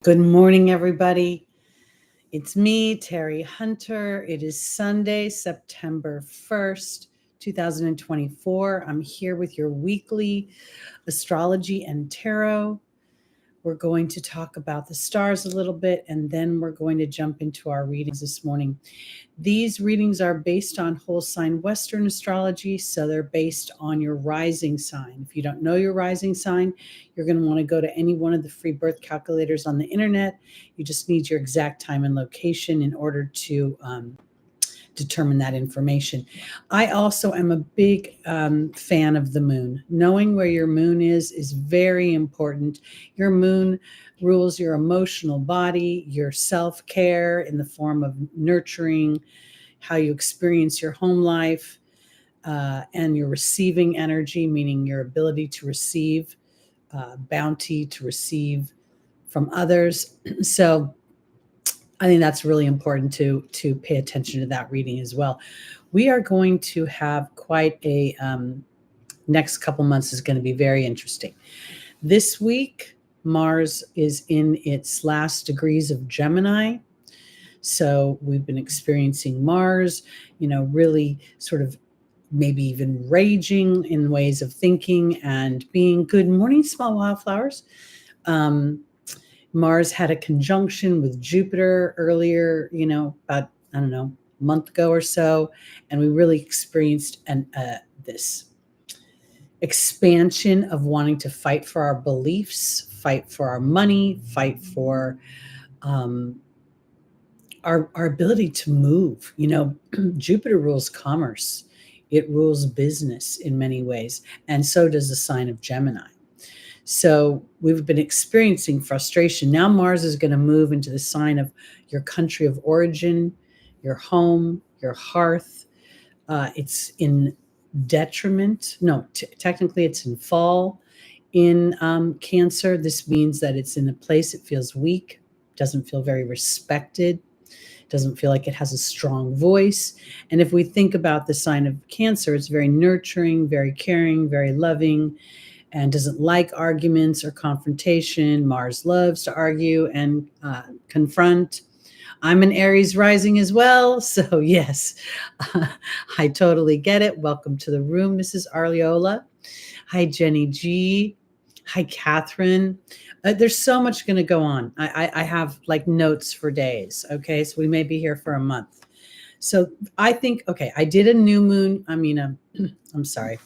Good morning, everybody. It's me, Teri Hunter. It is Sunday, September 1st, 2024. I'm here with your weekly astrology and tarot. We're going to talk about the stars a little bit, and then we're going to jump into our readings this morning. These readings are based on whole sign Western astrology, so they're based on your rising sign. If you don't know your rising sign, you're going to want to go to any one of the free birth calculators on the internet. You just need your exact time and location in order to determine that information. I also am a big fan of the moon. Knowing where your moon is very important. Your moon rules your emotional body, your self-care in the form of nurturing, how you experience your home life, and your receiving energy, meaning your ability to receive bounty, to receive from others. So I think that's really important to pay attention to that reading as well. We are going to have quite a next couple months is going to be very interesting. This week, Mars is in its last degrees of Gemini. So we've been experiencing Mars, really sort of maybe even raging in ways of thinking and being. Good morning, small wildflowers. Mars had a conjunction with Jupiter earlier, about, a month ago or so. And we really experienced this expansion of wanting to fight for our beliefs, fight for our money, fight for our ability to move. Jupiter rules commerce. It rules business in many ways. And so does the sign of Gemini. So we've been experiencing frustration. Now Mars is going to move into the sign of your country of origin, your home, your hearth. It's in detriment. No, technically it's in fall in Cancer. This means that it's in a place it feels weak, doesn't feel very respected, doesn't feel like it has a strong voice. And if we think about the sign of Cancer, it's very nurturing, very caring, very loving, and doesn't like arguments or confrontation. Mars loves to argue and confront. I'm an Aries rising as well. So yes, I totally get it. Welcome to the room, Mrs. Arliola. Hi, Jenny G. Hi, Catherine. There's so much going to go on. I have like notes for days. Okay, so we may be here for a month. So I think, okay, I did a new moon. I'm sorry.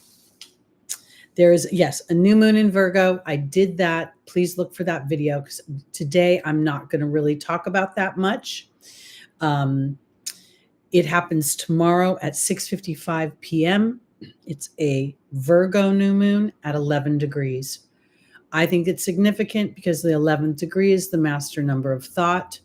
There is, yes, a new moon in Virgo. I did that. Please look for that video because today I'm not going to really talk about that much. It happens tomorrow at 6:55 p.m. It's a Virgo new moon at 11 degrees. I think it's significant because the 11th degree is the master number of thought.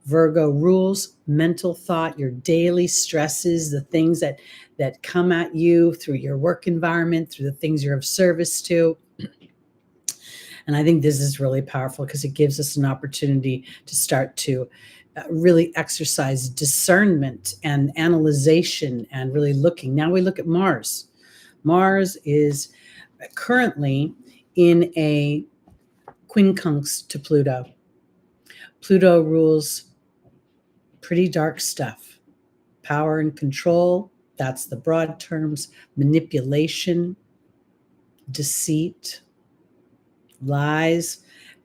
Virgo rules mental thought, your daily stresses, the things that come at you through your work environment, through the things you're of service to. And I think this is really powerful because it gives us an opportunity to start to really exercise discernment and analyzation and really looking. Now we look at Mars. Mars is currently in a quincunx to Pluto. Pluto rules pretty dark stuff. Power and control, that's the broad terms. Manipulation, deceit, lies.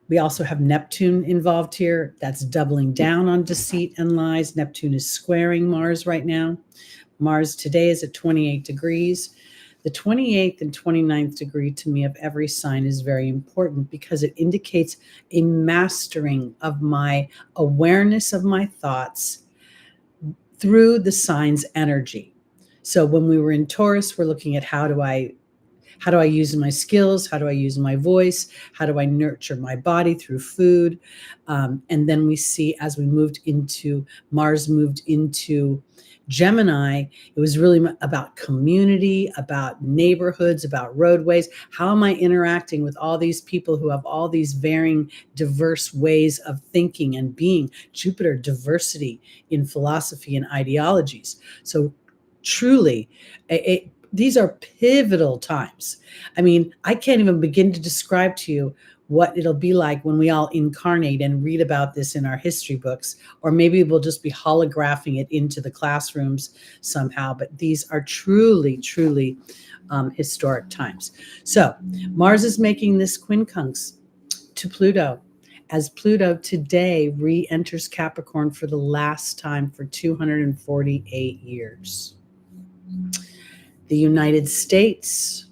We also have Neptune involved here. That's doubling down on deceit and lies. Neptune is squaring Mars right now. Mars today is at 28 degrees. The 28th and 29th degree to me of every sign is very important because it indicates a mastering of my awareness of my thoughts through the sign's energy. So when we were in Taurus, we're looking at how do I use my skills? How do I use my voice? How do I nurture my body through food? And then we see as Mars moved into Gemini, it was really about community, about neighborhoods, about roadways. How am I interacting with all these people who have all these varying, diverse ways of thinking and being? Jupiter, diversity in philosophy and ideologies. So truly, these are pivotal times. I mean, I can't even begin to describe to you what it'll be like when we all incarnate and read about this in our history books, or maybe we'll just be holographing it into the classrooms somehow. But these are truly, truly historic times. So Mars is making this quincunx to Pluto, as Pluto today re-enters Capricorn for the last time for 248 years. The United States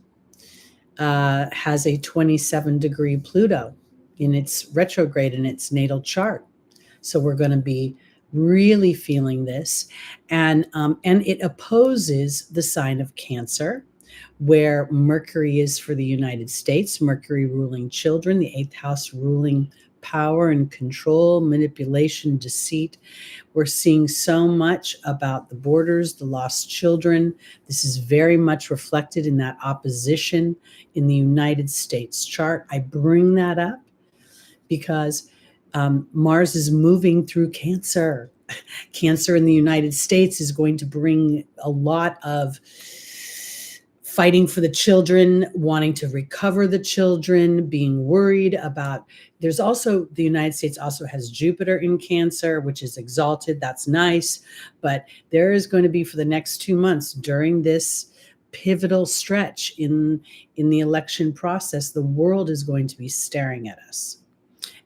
has a 27-degree Pluto in its retrograde in its natal chart. So we're going to be really feeling this. And it opposes the sign of Cancer, where Mercury is for the United States, Mercury ruling children, the 8th house ruling power and control, manipulation, deceit. We're seeing so much about the borders, the lost children. This is very much reflected in that opposition in the United States chart. I bring that up because Mars is moving through Cancer. Cancer in the United States is going to bring a lot of fighting for the children, wanting to recover the children, being worried about. There's also, the United States also has Jupiter in Cancer, which is exalted. That's nice. But there is going to be, for the next 2 months during this pivotal stretch in the election process, the world is going to be staring at us.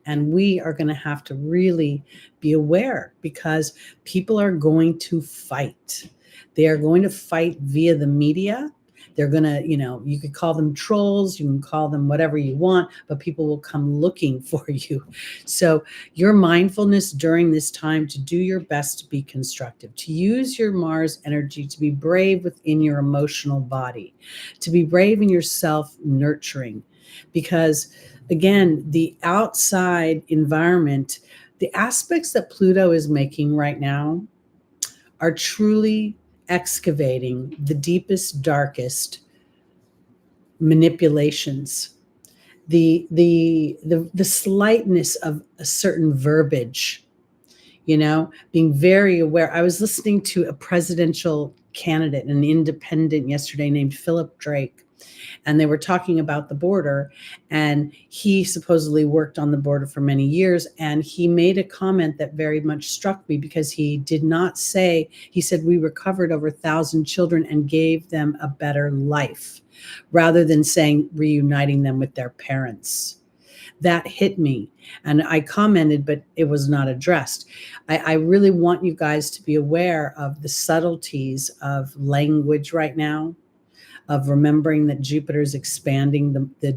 And we are going to have to really be aware, because people are going to fight. They are going to fight via the media. They're going to, you could call them trolls, you can call them whatever you want, but people will come looking for you. So your mindfulness during this time to do your best to be constructive, to use your Mars energy to be brave within your emotional body, to be brave in your self-nurturing, because again, the outside environment, the aspects that Pluto is making right now are truly excavating the deepest, darkest manipulations, the slightness of a certain verbiage, being very aware. I was listening to a presidential candidate, an independent yesterday named Philip Drake, and they were talking about the border, and he supposedly worked on the border for many years. And he made a comment that very much struck me, because he did not say, he said, we recovered over 1,000 children and gave them a better life, rather than saying reuniting them with their parents. That hit me, and I commented, but it was not addressed. I really want you guys to be aware of the subtleties of language right now, of remembering that Jupiter is expanding the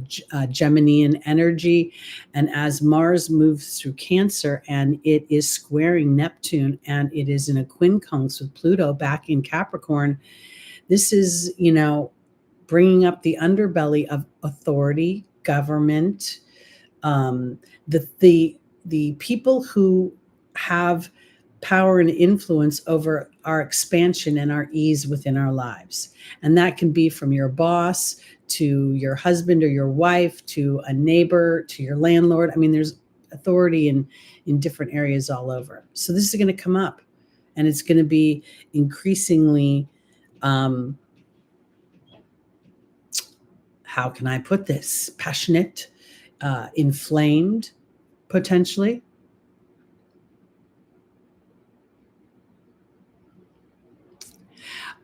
Geminian energy. And as Mars moves through Cancer and it is squaring Neptune, and it is in a quincunx with Pluto back in Capricorn, this is, bringing up the underbelly of authority, government, the people who have power and influence over our expansion and our ease within our lives. And that can be from your boss to your husband or your wife, to a neighbor, to your landlord. I mean, there's authority in different areas all over. So this is going to come up, and it's going to be increasingly, how can I put this? Passionate, inflamed, potentially.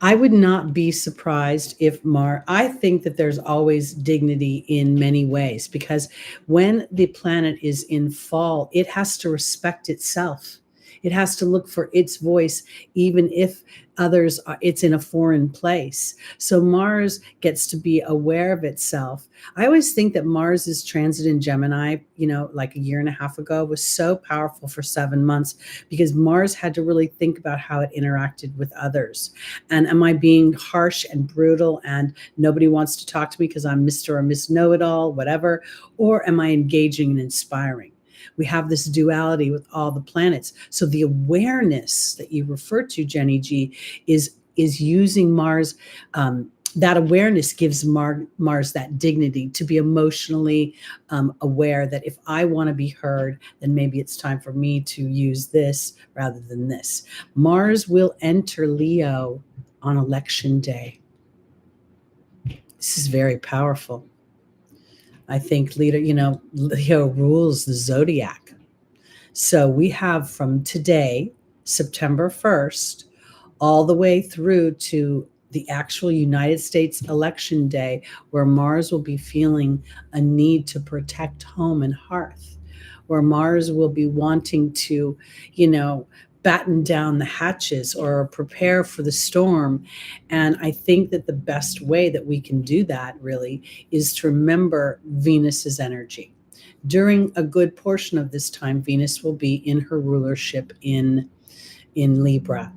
I would not be surprised if I think that there's always dignity in many ways, because when the planet is in fall, it has to respect itself. It has to look for its voice, even if it's in a foreign place. So Mars gets to be aware of itself. I always think that Mars's transit in Gemini, like a year and a half ago, was so powerful for 7 months, because Mars had to really think about how it interacted with others. And am I being harsh and brutal and nobody wants to talk to me because I'm Mr. or Miss Know-it-all, whatever? Or am I engaging and inspiring? We have this duality with all the planets. So the awareness that you refer to, Jenny G, is using Mars. That awareness gives Mars that dignity to be emotionally aware that if I want to be heard, then maybe it's time for me to use this rather than this. Mars will enter Leo on election day. This is very powerful. I think Leo rules the zodiac. So we have from today, September 1st, all the way through to the actual United States election day, where Mars will be feeling a need to protect home and hearth, where Mars will be wanting to, batten down the hatches or prepare for the storm. And I think that the best way that we can do that really is to remember Venus's energy. During a good portion of this time, Venus will be in her rulership in Libra.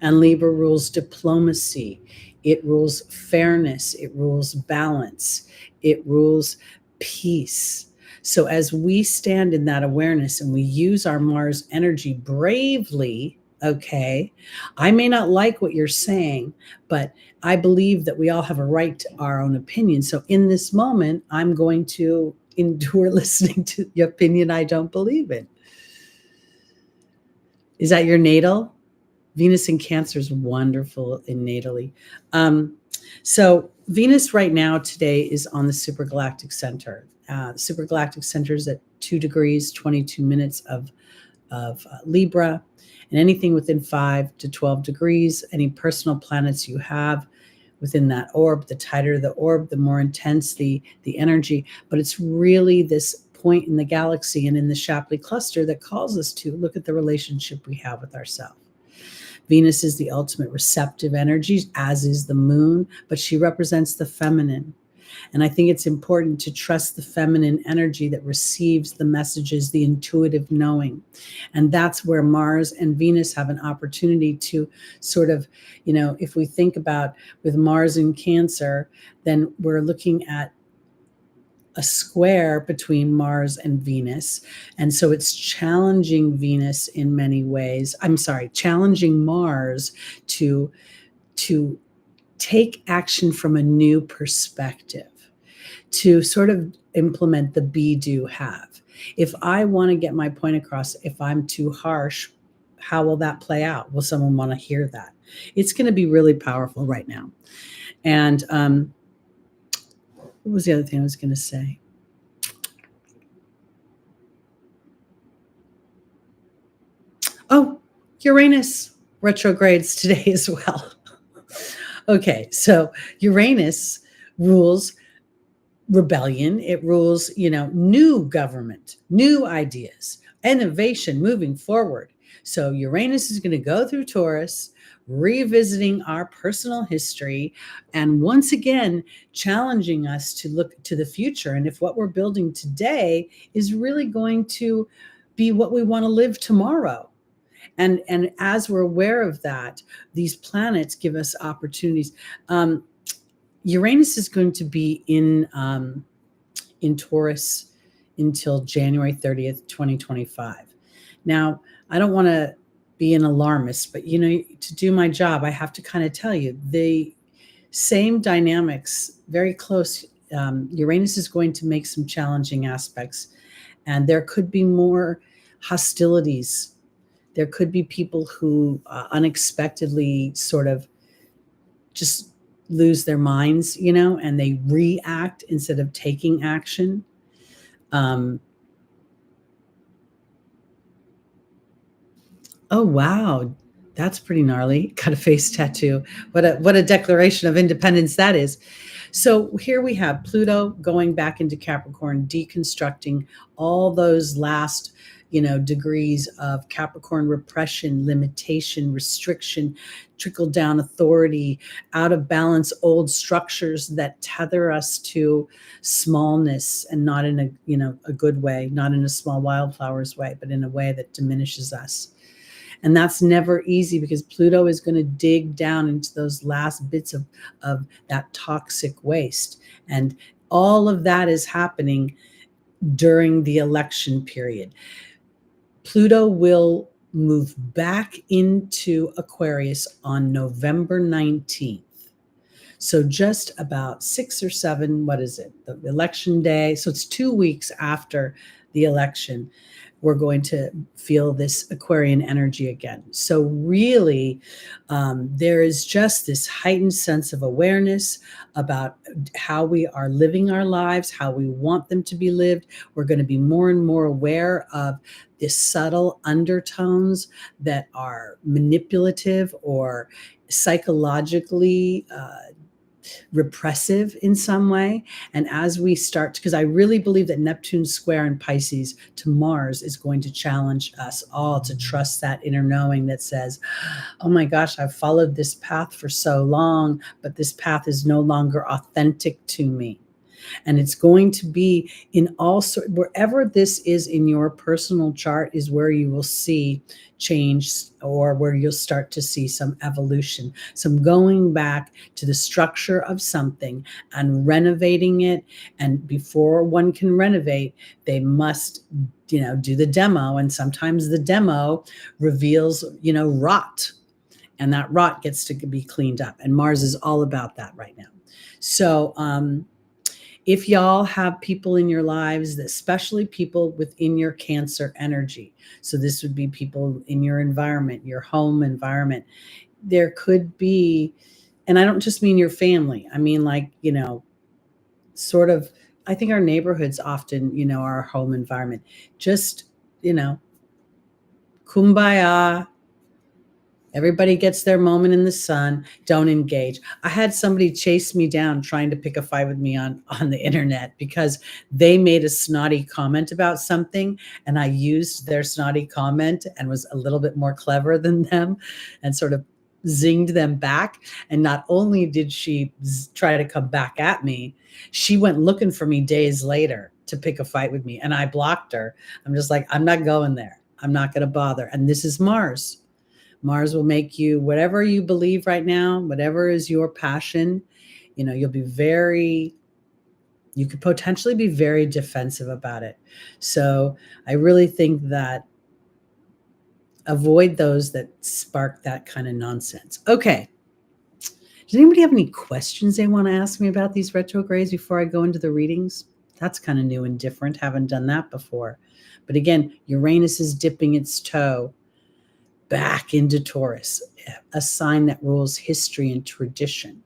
And Libra rules diplomacy. It rules fairness. It rules balance. It rules peace. So as we stand in that awareness and we use our Mars energy bravely, okay, I may not like what you're saying, but I believe that we all have a right to our own opinion. So in this moment, I'm going to endure listening to the opinion I don't believe in. Is that your natal? Venus in Cancer is wonderful in natally. So Venus right now today is on the supergalactic center. The supergalactic center is at 2 degrees, 22 minutes of Libra, and anything within 5 to 12 degrees, any personal planets you have within that orb, the tighter the orb, the more intense the energy. But it's really this point in the galaxy and in the Shapley cluster that calls us to look at the relationship we have with ourselves. Venus is the ultimate receptive energy, as is the moon, but she represents the feminine. And I think it's important to trust the feminine energy that receives the messages, the intuitive knowing. And that's where Mars and Venus have an opportunity to sort of, if we think about with Mars in Cancer, then we're looking at a square between Mars and Venus. And so it's challenging Venus in many ways. Challenging Mars to take action from a new perspective, to sort of implement the be, do, have. If I want to get my point across, if I'm too harsh, how will that play out? Will someone want to hear that? It's going to be really powerful right now. And what was the other thing I was going to say? Oh, Uranus retrogrades today as well. Okay, so Uranus rules rebellion. It rules, new government, new ideas, innovation, moving forward. So Uranus is going to go through Taurus, revisiting our personal history, and once again challenging us to look to the future. And if what we're building today is really going to be what we want to live tomorrow. And as we're aware of that, these planets give us opportunities. Uranus is going to be in Taurus until January 30th, 2025. Now, I don't want to be an alarmist, but to do my job, I have to kind of tell you the same dynamics, very close. Uranus is going to make some challenging aspects, and there could be more hostilities. There could be people who unexpectedly sort of just lose their minds, and they react instead of taking action. Oh, wow. That's pretty gnarly. Got a face tattoo. What a declaration of independence that is. So here we have Pluto going back into Capricorn, deconstructing all those last degrees of Capricorn repression, limitation, restriction, trickle down authority, out of balance, old structures that tether us to smallness, and not in a good way, not in a small wildflowers way, but in a way that diminishes us. And that's never easy, because Pluto is going to dig down into those last bits of that toxic waste. And all of that is happening during the election period. Pluto will move back into Aquarius on November 19th. So just about 6 or 7, the election day. So it's 2 weeks after the election, we're going to feel this Aquarian energy again. So really, there is just this heightened sense of awareness about how we are living our lives, how we want them to be lived. We're going to be more and more aware of the subtle undertones that are manipulative or psychologically repressive in some way. And as we start, because I really believe that Neptune square in Pisces to Mars is going to challenge us all to trust that inner knowing that says, oh my gosh, I've followed this path for so long, but this path is no longer authentic to me. And it's going to be in all sorts, wherever this is in your personal chart is where you will see change, or where you'll start to see some evolution, some going back to the structure of something and renovating it. And before one can renovate, they must, do the demo. And sometimes the demo reveals, rot, and that rot gets to be cleaned up. And Mars is all about that right now. So, if y'all have people in your lives, especially people within your Cancer energy, so this would be people in your environment, your home environment, there could be, and I don't just mean your family, I mean like, sort of, I think our neighborhoods often, our home environment, just, kumbaya. Everybody gets their moment in the sun. Don't engage. I had somebody chase me down trying to pick a fight with me on the internet because they made a snotty comment about something, and I used their snotty comment and was a little bit more clever than them and sort of zinged them back. And not only did she try to come back at me, she went looking for me days later to pick a fight with me, and I blocked her. I'm just like, I'm not going there. I'm not going to bother. And this is Mars. Mars will make you, whatever you believe right now, whatever is your passion, you could potentially be very defensive about it. So I really think that avoid those that spark that kind of nonsense. Okay. Does anybody have any questions they want to ask me about these retrogrades before I go into the readings? That's kind of new and different. Haven't done that before. But again, Uranus is dipping its toe back into Taurus, a sign that rules history and tradition.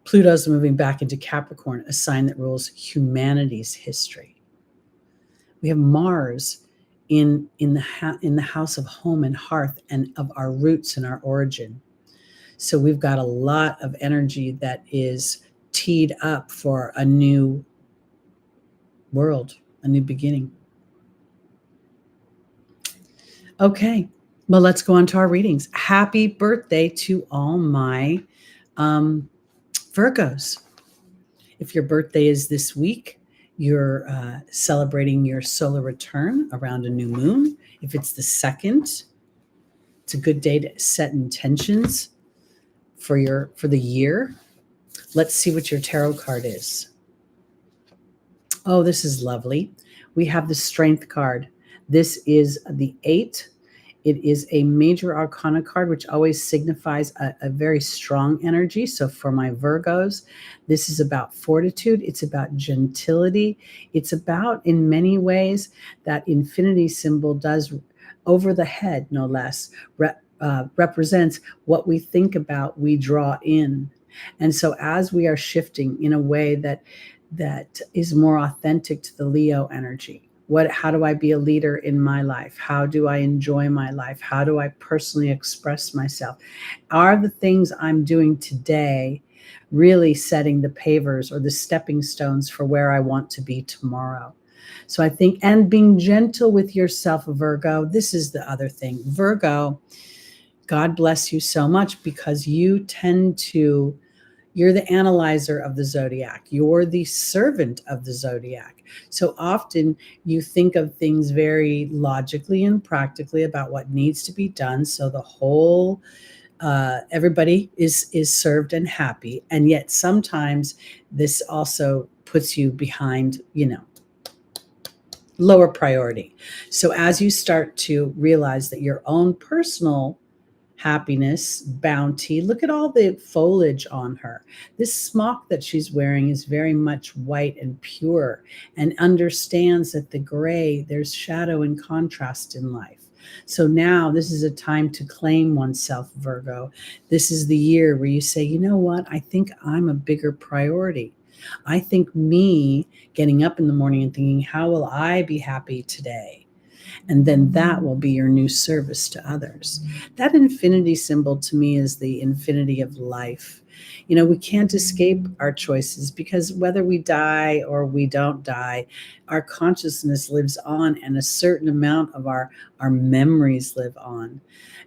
Pluto's moving back into Capricorn, a sign that rules humanity's history. We have Mars in the house of home and hearth and of our roots and our origin. So we've got a lot of energy that is teed up for a new world, a new beginning. Okay. Well, let's go on to our readings. Happy birthday to all my Virgos. If your birthday is this week, you're celebrating your solar return around a new moon. If it's the 2nd, it's a good day to set intentions for the year. Let's see what your tarot card is. Oh, this is lovely. We have the Strength card. This is the 8. It is a major arcana card, which always signifies a very strong energy. So for my Virgos, this is about fortitude. It's about gentility. It's about, in many ways, that infinity symbol does over the head, no less, represents what we think about, we draw in. And so as we are shifting in a way that is more authentic to the Leo energy, how do I be a leader in my life? How do I enjoy my life? How do I personally express myself? Are the things I'm doing today really setting the pavers or the stepping stones for where I want to be tomorrow? So I think, and being gentle with yourself, Virgo, this is the other thing. Virgo, God bless you so much, because you're the analyzer of the zodiac. You're the servant of the zodiac. So often you think of things very logically and practically about what needs to be done. So the whole, everybody is served and happy. And yet sometimes this also puts you behind, lower priority. So as you start to realize that your own personal happiness, bounty. Look at all the foliage on her. This smock that she's wearing is very much white and pure, and understands that the gray, there's shadow and contrast in life. So now this is a time to claim oneself, Virgo. This is the year where you say, you know what? I think I'm a bigger priority. I think me getting up in the morning and thinking, how will I be happy today? And then that will be your new service to others. That infinity symbol to me is the infinity of life. You know, we can't escape our choices, because whether we die or we don't die, our consciousness lives on, and a certain amount of our memories live on.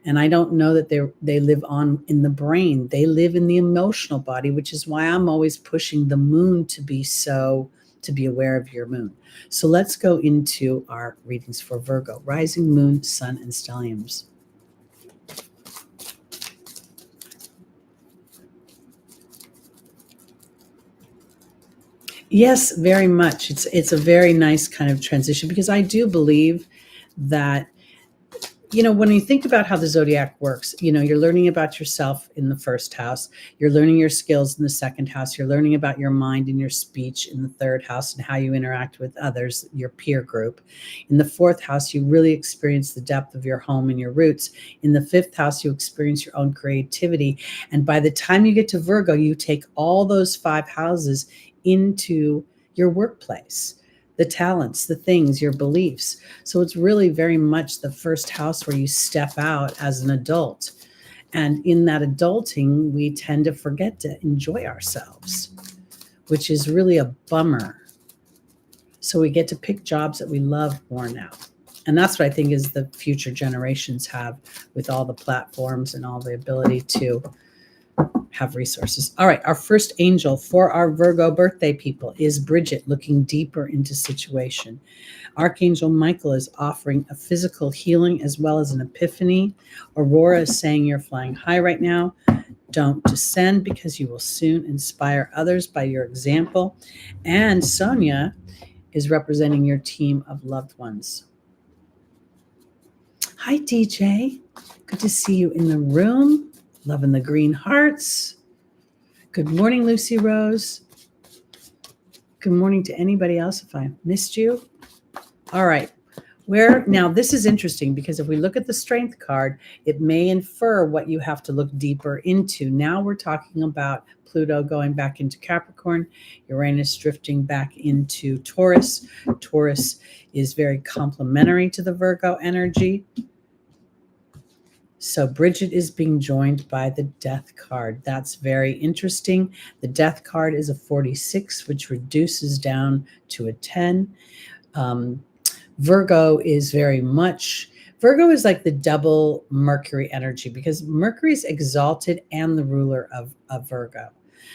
And I don't know that they live on in the brain. They live in the emotional body, which is why I'm always pushing the moon to be aware of your moon. So let's go into our readings for Virgo, rising, moon, sun, and stelliums. Yes, very much. It's a very nice kind of transition, because I do believe that, you know, when you think about how the zodiac works, you know, you're learning about yourself in the first house, you're learning your skills in the second house, you're learning about your mind and your speech in the third house and how you interact with others, your peer group. In the fourth house, you really experience the depth of your home and your roots. In the fifth house, you experience your own creativity. And by the time you get to Virgo, you take all those 5 houses into your workplace, the talents, the things, your beliefs. So it's really very much the first house where you step out as an adult. And in that adulting, we tend to forget to enjoy ourselves, which is really a bummer. So we get to pick jobs that we love more now. And that's what I think is the future generations have, with all the platforms and all the ability to have resources. All right, our first angel for our Virgo birthday people is Bridget, looking deeper into situation. Archangel Michael is offering a physical healing as well as an epiphany. Aurora is saying you're flying high right now. Don't descend, because you will soon inspire others by your example. And Sonia is representing your team of loved ones. Hi, DJ. Good to see you in the room. Loving the green hearts. Good morning, Lucy Rose. Good morning to anybody else if I missed you. All right. Now this is interesting, because if we look at the strength card, it may infer what you have to look deeper into. Now we're talking about Pluto going back into Capricorn, Uranus drifting back into Taurus. Taurus is very complementary to the Virgo energy. So Bridget is being joined by the Death card. That's very interesting. The Death card is a 46, which reduces down to a 10. Virgo is like the double Mercury energy, because Mercury is exalted and the ruler of Virgo.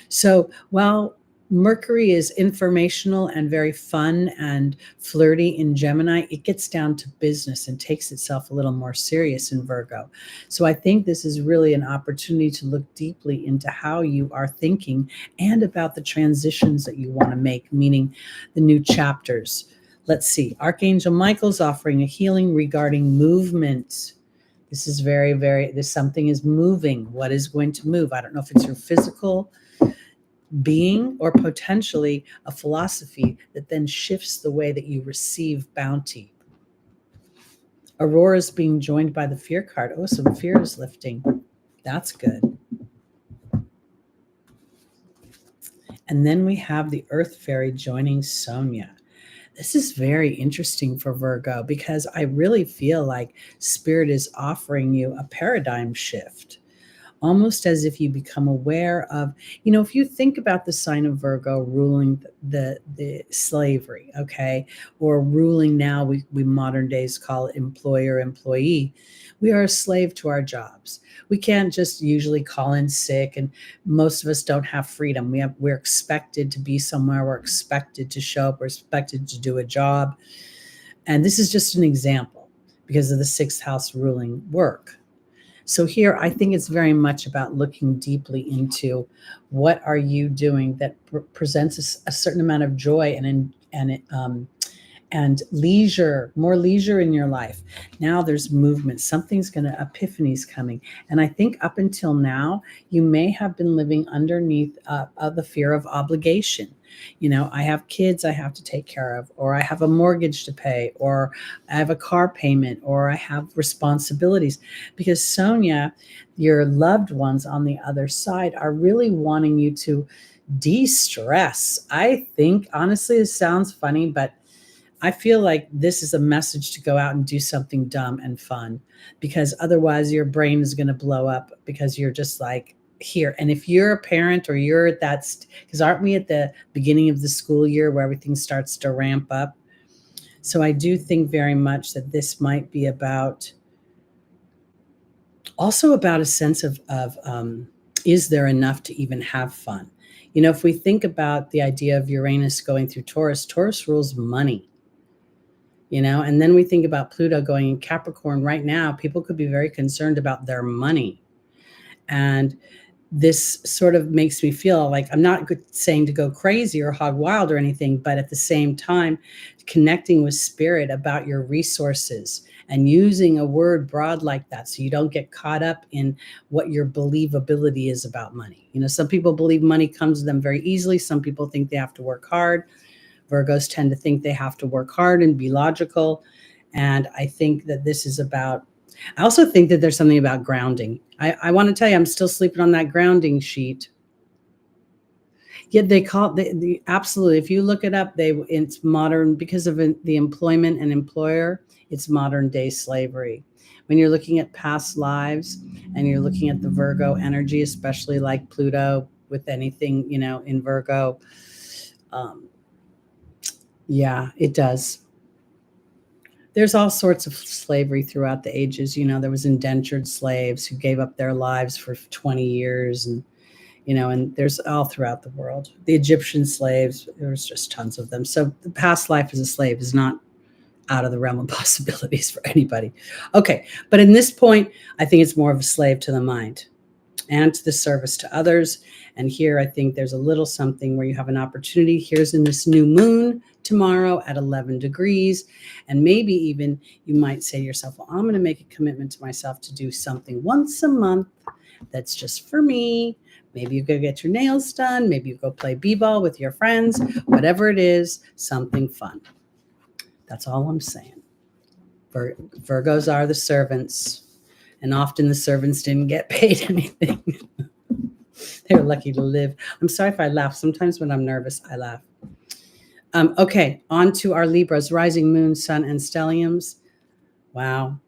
So while Mercury is informational and very fun and flirty in Gemini, it gets down to business and takes itself a little more serious in Virgo. So I think this is really an opportunity to look deeply into how you are thinking and about the transitions that you want to make, meaning the new chapters. Let's see. Archangel Michael's offering a healing regarding movement. This is something is moving. What is going to move? I don't know if it's your physical being or potentially a philosophy that then shifts the way that you receive bounty. Aurora's being joined by the fear card. Oh, some fear is lifting. That's good. And then we have the Earth Fairy joining Sonia. This is very interesting for Virgo, because I really feel like Spirit is offering you a paradigm shift, almost as if you become aware of, you know, if you think about the sign of Virgo ruling the slavery, okay, or ruling now, we modern days call it employer-employee. We are a slave to our jobs. We can't just usually call in sick, and most of us don't have freedom. We're expected to be somewhere. We're expected to show up. We're expected to do a job. And this is just an example because of the 6th house ruling work. So here, I think it's very much about looking deeply into what are you doing that presents a certain amount of joy and leisure, more leisure in your life. Now there's movement. Epiphany's coming. And I think up until now, you may have been living underneath the fear of obligation. I have kids I have to take care of, or I have a mortgage to pay, or I have a car payment, or I have responsibilities. Because Sonia, your loved ones on the other side are really wanting you to de-stress. I think, honestly, it sounds funny, but I feel like this is a message to go out and do something dumb and fun, because otherwise your brain is going to blow up because you're just like here. And if you're a parent or you're at that, because aren't we at the beginning of the school year where everything starts to ramp up? So I do think very much that this might be also about a sense of is there enough to even have fun? If we think about the idea of Uranus going through Taurus, Taurus rules money. And then we think about Pluto going in Capricorn. Right now, people could be very concerned about their money. And this sort of makes me feel like, I'm not saying to go crazy or hog wild or anything, but at the same time, connecting with spirit about your resources and using a word broad like that so you don't get caught up in what your believability is about money. Some people believe money comes to them very easily. Some people think they have to work hard. Virgos tend to think they have to work hard and be logical. And I think that this is about, I also think that there's something about grounding. I want to tell you, I'm still sleeping on that grounding sheet. Yet they call it, absolutely, if you look it up, it's modern, because of the employment and employer, it's modern day slavery. When you're looking at past lives and you're looking at the Virgo energy, especially like Pluto with anything, in Virgo, yeah, it does. There's all sorts of slavery throughout the ages. There was indentured slaves who gave up their lives for 20 years, and there's all throughout the world. The Egyptian slaves, there's just tons of them. So the past life as a slave is not out of the realm of possibilities for anybody. Okay, but in this point, I think it's more of a slave to the mind and to the service to others. And here I think there's a little something where you have an opportunity. Here's in this new moon tomorrow at 11 degrees. And maybe even you might say to yourself, well, I'm going to make a commitment to myself to do something once a month that's just for me. Maybe you go get your nails done. Maybe you go play b-ball with your friends. Whatever it is, something fun. That's all I'm saying. Virgos are the servants. And often the servants didn't get paid anything. They were lucky to live. I'm sorry if I laugh. Sometimes when I'm nervous, I laugh. Okay, on to our Libras, rising moon, sun, and stelliums. Wow.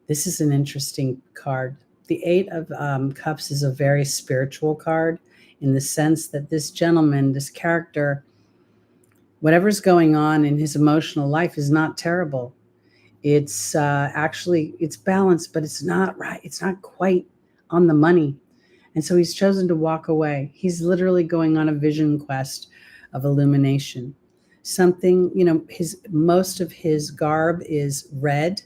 This is an interesting card. The Eight of Cups is a very spiritual card, in the sense that this gentleman, this character, whatever's going on in his emotional life is not terrible. It's actually, it's balanced, but it's not right. It's not quite on the money. And so he's chosen to walk away. He's literally going on a vision quest of illumination. Something, most of his garb is red.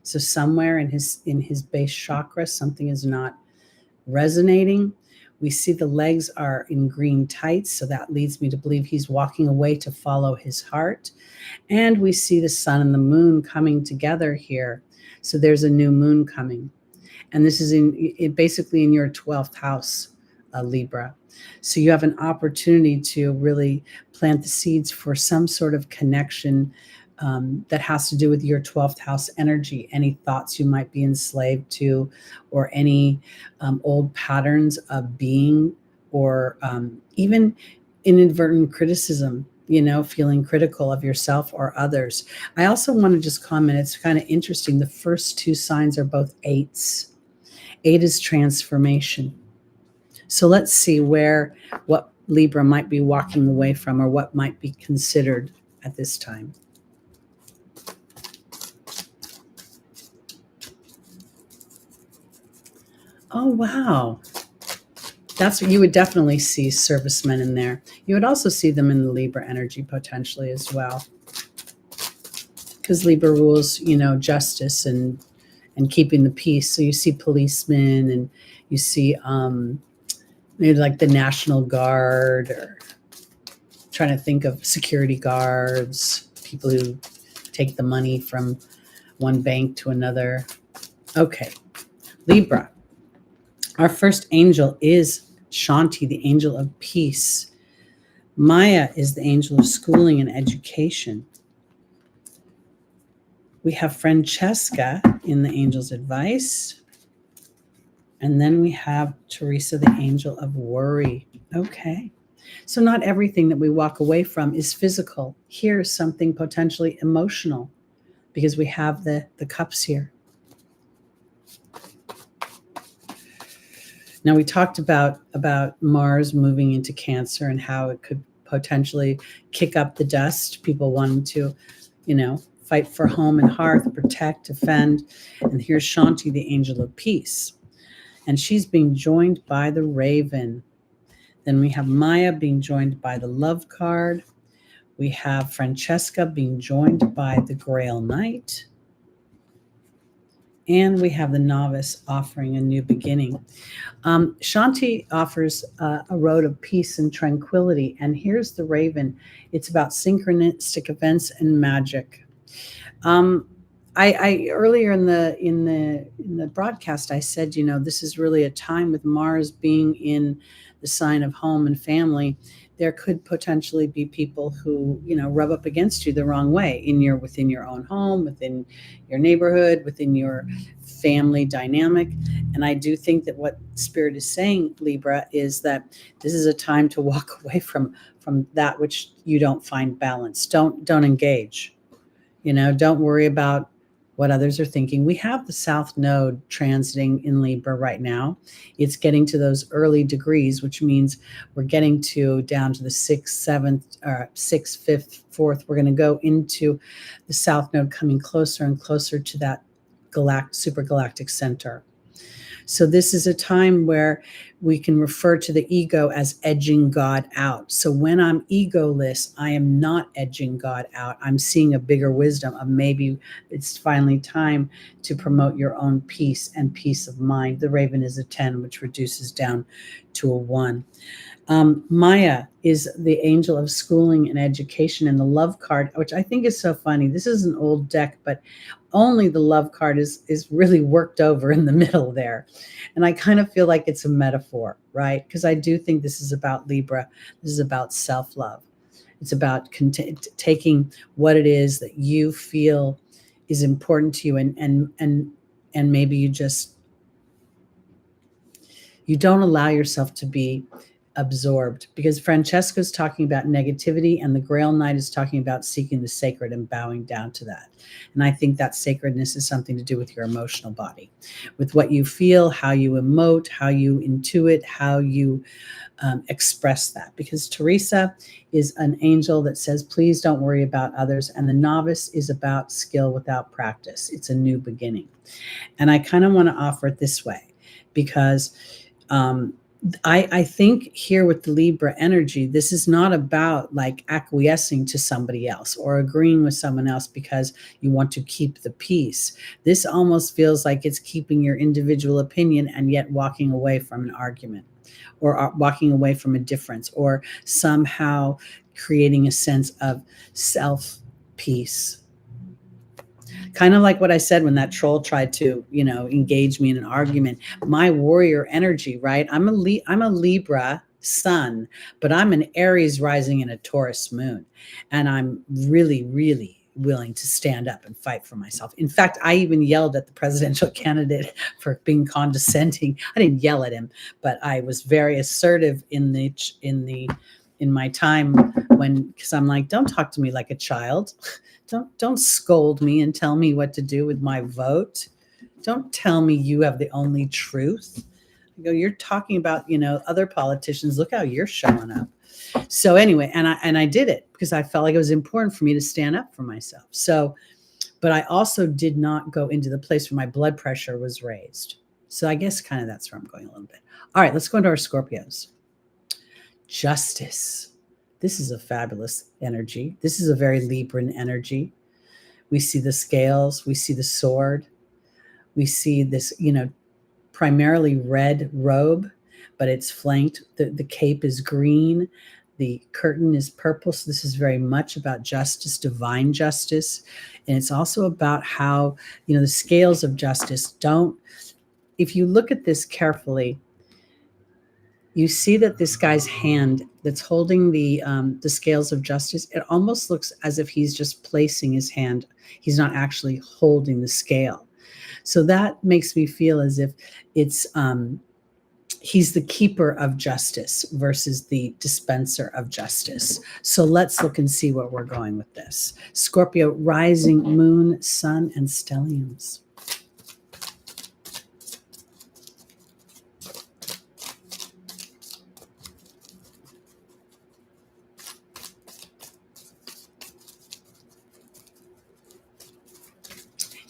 So somewhere in his base chakra, something is not resonating. We see the legs are in green tights. So that leads me to believe he's walking away to follow his heart. And we see the sun and the moon coming together here. So there's a new moon coming. And this is basically in your 12th house, Libra. So you have an opportunity to really plant the seeds for some sort of connection that has to do with your 12th house energy, any thoughts you might be enslaved to, or any old patterns of being, or even inadvertent criticism, feeling critical of yourself or others. I also want to just comment, it's kind of interesting. The first two signs are both eights. 8 is transformation. So let's see what Libra might be walking away from, or what might be considered at this time. Oh, wow. That's what you would definitely see, servicemen in there. You would also see them in the Libra energy potentially as well, because Libra rules, justice and keeping the peace. So you see policemen, and you see maybe like the National Guard, or trying to think of security guards, people who take the money from one bank to another. Okay, Libra. Our first angel is Shanti, the angel of peace. Maya is the angel of schooling and education. We have Francesca in the angel's advice. And then we have Teresa, the angel of worry. Okay. So not everything that we walk away from is physical. Here's something potentially emotional because we have the cups here. Now we talked about Mars moving into Cancer and how it could potentially kick up the dust. People wanting to, fight for home and hearth, protect, defend. And here's Shanti, the angel of peace. And she's being joined by the raven. Then we have Maya being joined by the love card. We have Francesca being joined by the Grail Knight. And we have the novice offering a new beginning. Shanti offers a road of peace and tranquility. And here's the raven. It's about synchronistic events and magic. I earlier in the broadcast, I said, this is really a time with Mars being in the sign of home and family. There could potentially be people who, rub up against you the wrong way within your own home, within your neighborhood, within your family dynamic. And I do think that what Spirit is saying, Libra, is that this is a time to walk away from that which you don't find balance. Don't engage. Don't worry about what others are thinking. We have the South Node transiting in Libra right now. It's getting to those early degrees, which means we're getting down to the 6th, 7th, 6th, 5th, 4th. We're going to go into the South Node coming closer and closer to that super galactic center. So this is a time where we can refer to the ego as edging God out. So when I'm egoless, I am not edging God out. I'm seeing a bigger wisdom of maybe it's finally time to promote your own peace and peace of mind. The raven is a 10, which reduces down to a 1. Maya is the angel of schooling and education, and the love card, which I think is so funny. This is an old deck, but only the love card is really worked over in the middle there. And I kind of feel like it's a metaphor, right? Because I do think this is about Libra. This is about self-love. It's about taking what it is that you feel is important to you, and maybe you don't allow yourself to be absorbed, because Francesca's talking about negativity and the Grail Knight is talking about seeking the sacred and bowing down to that. And I think that sacredness is something to do with your emotional body, with what you feel, how you emote, how you intuit, how you express that. Because Teresa is an angel that says, please don't worry about others. And the novice is about skill without practice. It's a new beginning. And I kind of want to offer it this way, because I think here with the Libra energy, this is not about like acquiescing to somebody else or agreeing with someone else because you want to keep the peace. This almost feels like it's keeping your individual opinion and yet walking away from an argument, or walking away from a difference, or somehow creating a sense of self-peace. Kind of like what I said when that troll tried to, engage me in an argument. My warrior energy, right? I'm a Libra sun, but I'm an Aries rising and a Taurus moon. And I'm really, really willing to stand up and fight for myself. In fact, I even yelled at the presidential candidate for being condescending. I didn't yell at him, but I was very assertive in my time because I'm like, don't talk to me like a child. Don't scold me and tell me what to do with my vote. Don't tell me you have the only truth. I go, you're talking about, other politicians. Look how you're showing up. So anyway, and I did it because I felt like it was important for me to stand up for myself. So, but I also did not go into the place where my blood pressure was raised. So I guess kind of that's where I'm going a little bit. All right, let's go into our Scorpios. Justice. This is a fabulous energy. This is a very Libran energy. We see the scales. We see the sword. We see this, primarily red robe, but it's flanked. The cape is green. The curtain is purple, so this is very much about justice, divine justice. And it's also about how, the scales of justice don't, if you look at this carefully, you see that this guy's hand that's holding the scales of justice, it almost looks as if he's just placing his hand. He's not actually holding the scale. So that makes me feel as if it's he's the keeper of justice versus the dispenser of justice. So let's look and see where we're going with this. Scorpio, rising, moon, sun, and stelliums.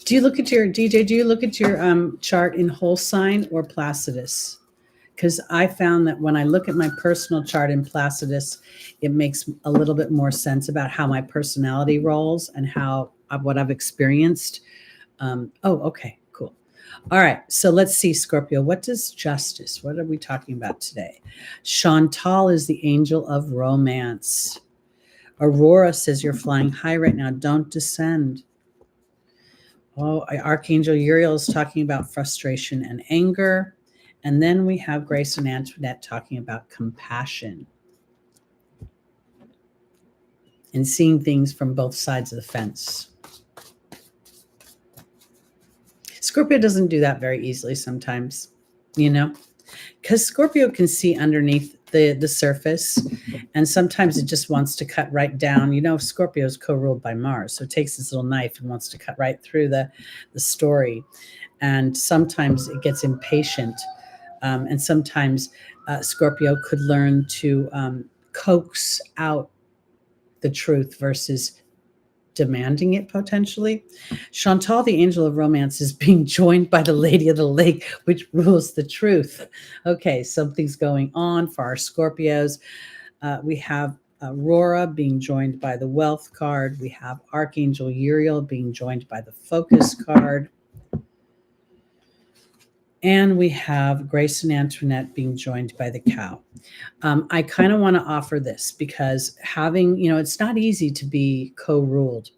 Do you look at your chart in whole sign or Placidus? Because I found that when I look at my personal chart in Placidus, it makes a little bit more sense about how my personality rolls and what I've experienced. Okay, cool. All right, so let's see, Scorpio. What does justice? What are we talking about today? Chantal is the angel of romance. Aurora says you're flying high right now. Don't descend. Oh, Archangel Uriel is talking about frustration and anger. And then we have Grace and Antoinette talking about compassion and seeing things from both sides of the fence. Scorpio doesn't do that very easily sometimes, because Scorpio can see underneath the surface, and sometimes it just wants to cut right down. Scorpio is co-ruled by Mars, so it takes this little knife and wants to cut right through the story. And sometimes it gets impatient. And sometimes Scorpio could learn to coax out the truth versus demanding it potentially. Chantal, the angel of romance, is being joined by the Lady of the Lake, which rules the truth. Okay, something's going on for our Scorpios. We have Aurora being joined by the Wealth card. We have Archangel Uriel being joined by the Focus card. And we have Grace and Antoinette being joined by the Cow. I kind of want to offer this because it's not easy to be co-ruled,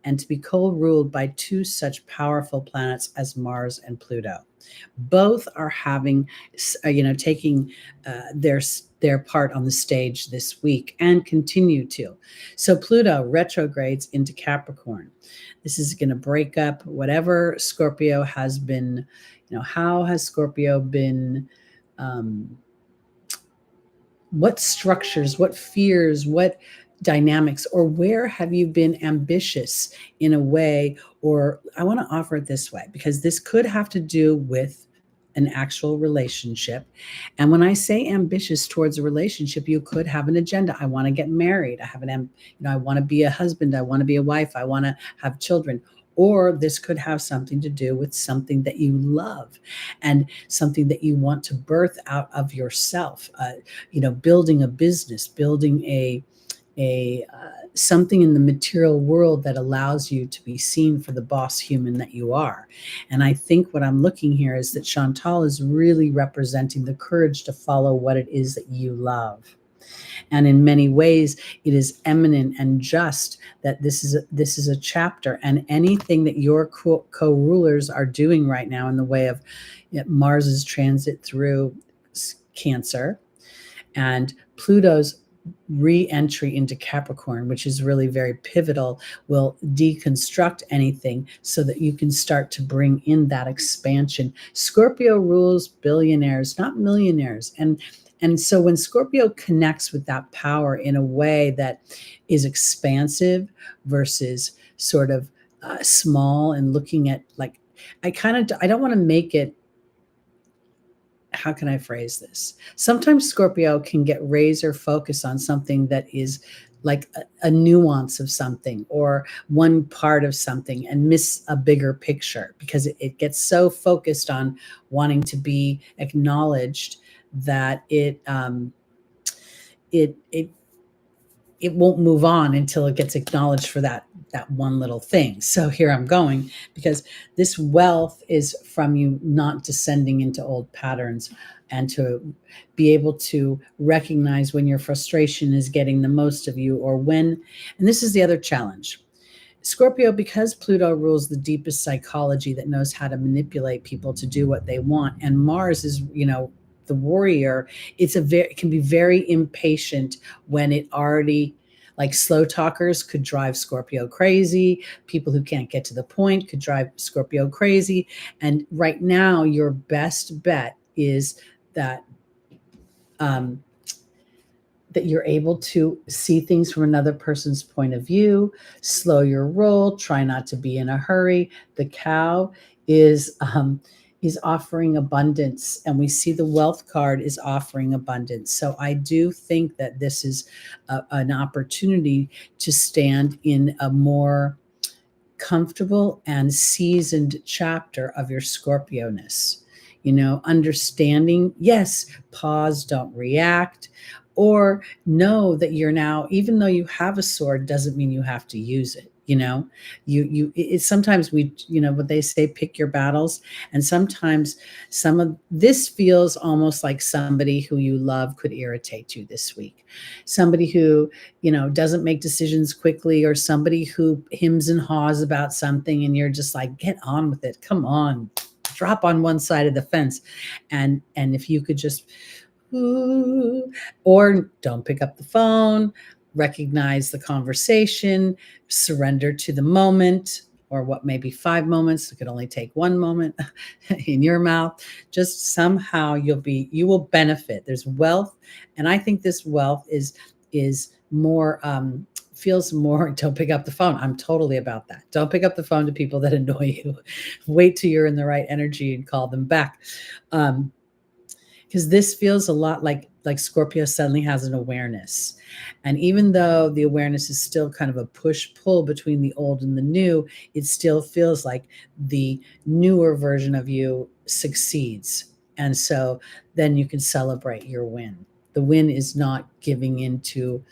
and to be co-ruled by two such powerful planets as Mars and Pluto. Both are having, taking their part on the stage this week and continue to. So Pluto retrogrades into Capricorn. This is going to break up whatever Scorpio has been. How has Scorpio been? What structures, what fears, what dynamics, or where have you been ambitious in a way? Or I want to offer it this way, because this could have to do with an actual relationship. And when I say ambitious towards a relationship, you could have an agenda. I want to get married. I want to be a husband. I want to be a wife. I want to have children. Or this could have something to do with something that you love and something that you want to birth out of yourself. Building a business, building a something in the material world that allows you to be seen for the boss human that you are. And I think what I'm looking here is that Chantal is really representing the courage to follow what it is that you love. And in many ways, it is eminent and just that this is a chapter, and anything that your co-rulers are doing right now in the way of Mars's transit through Cancer and Pluto's re-entry into Capricorn, which is really very pivotal, will deconstruct anything so that you can start to bring in that expansion. Scorpio rules billionaires, not millionaires. And so when Scorpio connects with that power in a way that is expansive versus sort of small and looking at I don't want to make it, how can I phrase this? Sometimes Scorpio can get razor focused on something that is like a nuance of something or one part of something and miss a bigger picture because it gets so focused on wanting to be acknowledged that it it won't move on until it gets acknowledged for that one little thing. So here I'm going, because this wealth is from you not descending into old patterns, and to be able to recognize when your frustration is getting the most of you, or when, and this is the other challenge. Scorpio, because Pluto rules the deepest psychology that knows how to manipulate people to do what they want, and Mars is, the warrior, it can be very impatient when it already, like slow talkers could drive Scorpio crazy. People who can't get to the point could drive Scorpio crazy. And right now, your best bet is that that you're able to see things from another person's point of view, slow your roll, try not to be in a hurry. The cow is offering abundance, and we see the wealth card is offering abundance. So I do think that this is an opportunity to stand in a more comfortable and seasoned chapter of your Scorpio-ness. Understanding, yes, pause, don't react, or know that you're now, even though you have a sword, doesn't mean you have to use it. It's sometimes what they say, pick your battles. And sometimes some of this feels almost like somebody who you love could irritate you this week. Somebody who, doesn't make decisions quickly, or somebody who hems and haws about something, and you're just like, get on with it. Come on, drop on one side of the fence. And if you could just, or don't pick up the phone, recognize the conversation, surrender to the moment, or what may be 5 moments. It could only take 1 moment in your mouth. Just somehow you will benefit. There's wealth. And I think this wealth is more, feels more, don't pick up the phone. I'm totally about that. Don't pick up the phone to people that annoy you. Wait till you're in the right energy and call them back. Because this feels a lot like Scorpio suddenly has an awareness. And even though the awareness is still kind of a push-pull between the old and the new, it still feels like the newer version of you succeeds. And so then you can celebrate your win. The win is not giving into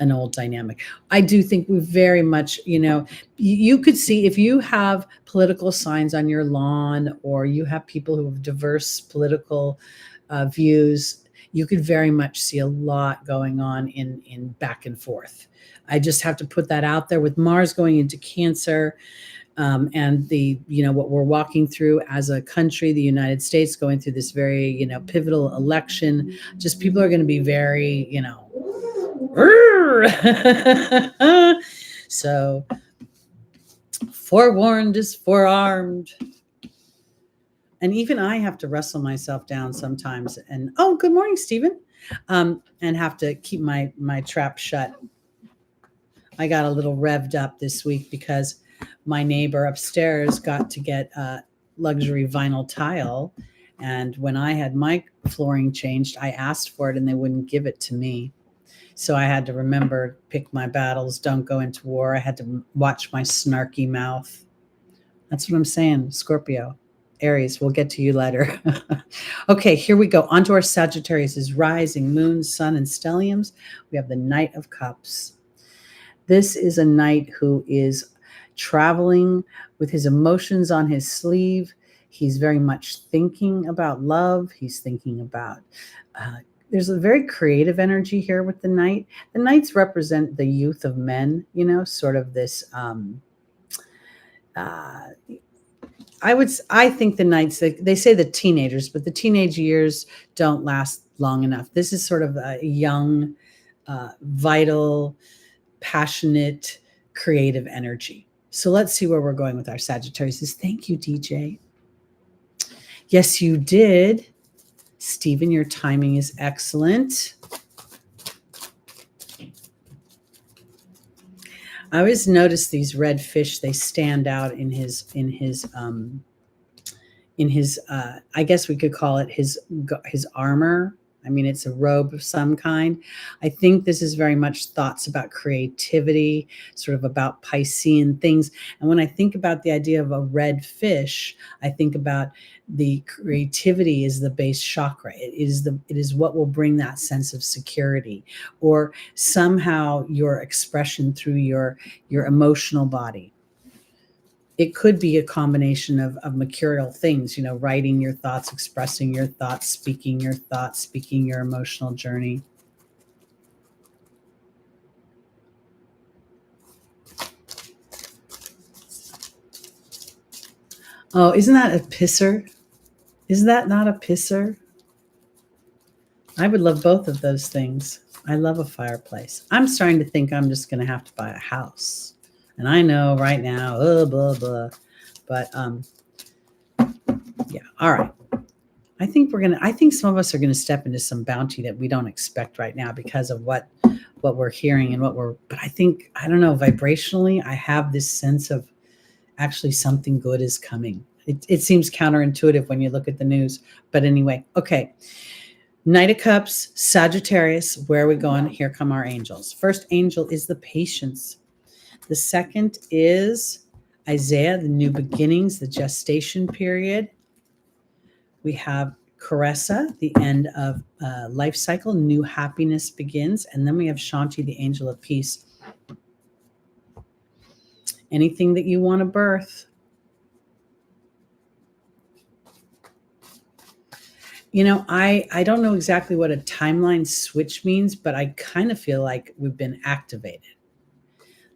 an old dynamic. I do think we very much, you could see if you have political signs on your lawn, or you have people who have diverse political views, you could very much see a lot going on in back and forth. I just have to put that out there with Mars going into Cancer, and the, what we're walking through as a country, the United States going through this very, pivotal election. Just people are going to be very, so forewarned is forearmed. And even I have to wrestle myself down sometimes. And good morning, Stephen. And have to keep my trap shut. I got a little revved up this week because my neighbor upstairs got to get a luxury vinyl tile. And when I had my flooring changed, I asked for it and they wouldn't give it to me. So I had to remember, pick my battles, don't go into war. I had to watch my snarky mouth. That's what I'm saying, Scorpio. Aries, we'll get to you later. Okay, here we go. On to our Sagittarius is rising, moon, sun, and stelliums. We have the Knight of Cups. This is a knight who is traveling with his emotions on his sleeve. He's very much thinking about love. He's thinking about, there's a very creative energy here with the knight. The knights represent the youth of men, sort of this, I think the knights, they say the teenagers, but the teenage years don't last long enough. This is sort of a young, vital, passionate, creative energy. So let's see where we're going with our Sagittarius. Thank you, DJ. Yes, you did. Stephen, your timing is excellent. I always notice these red fish, they stand out in his I guess we could call it his armor. I mean, it's a robe of some kind. I think this is very much thoughts about creativity, sort of about Piscean things. And when I think about the idea of a red fish, I think about the creativity is the base chakra. It is what will bring that sense of security, or somehow your expression through your emotional body. It could be a combination of mercurial things, writing your thoughts, expressing your thoughts, speaking your emotional journey. Oh, isn't that a pisser? Is that not a pisser? I would love both of those things. I love a fireplace. I'm starting to think I'm just going to have to buy a house. And I know right now, blah, blah. But yeah, all right. I think some of us are going to step into some bounty that we don't expect right now because of what we're hearing and but I don't know, vibrationally, I have this sense of actually something good is coming. It seems counterintuitive when you look at the news. But anyway, okay. Knight of Cups, Sagittarius, where are we going? Here come our angels. First angel is the patience. The second is Isaiah, the new beginnings, the gestation period. We have Caressa, the end of life cycle, new happiness begins. And then we have Shanti, the angel of peace. Anything that you want to birth. I don't know exactly what a timeline switch means, but I kind of feel like we've been activated.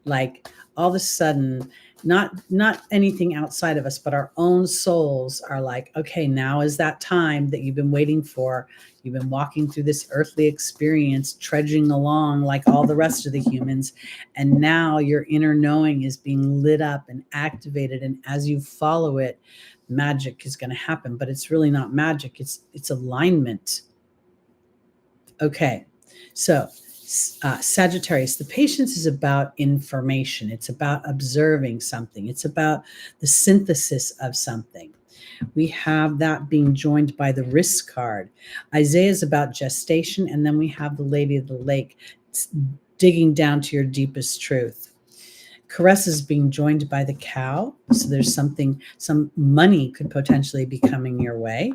Like all of a sudden, not anything outside of us, but our own souls are like, okay, now is that time that you've been waiting for. You've been walking through this earthly experience, trudging along like all the rest of the humans. And now your inner knowing is being lit up and activated. And as you follow it, magic is going to happen, but it's really not magic. It's alignment. Okay. So Sagittarius, the patience is about information. It's about observing something. It's about the synthesis of something. We have that being joined by the risk card. Isaiah is about gestation. And then we have the Lady of the Lake digging down to your deepest truth. Caress is being joined by the cow. So there's some money could potentially be coming your way.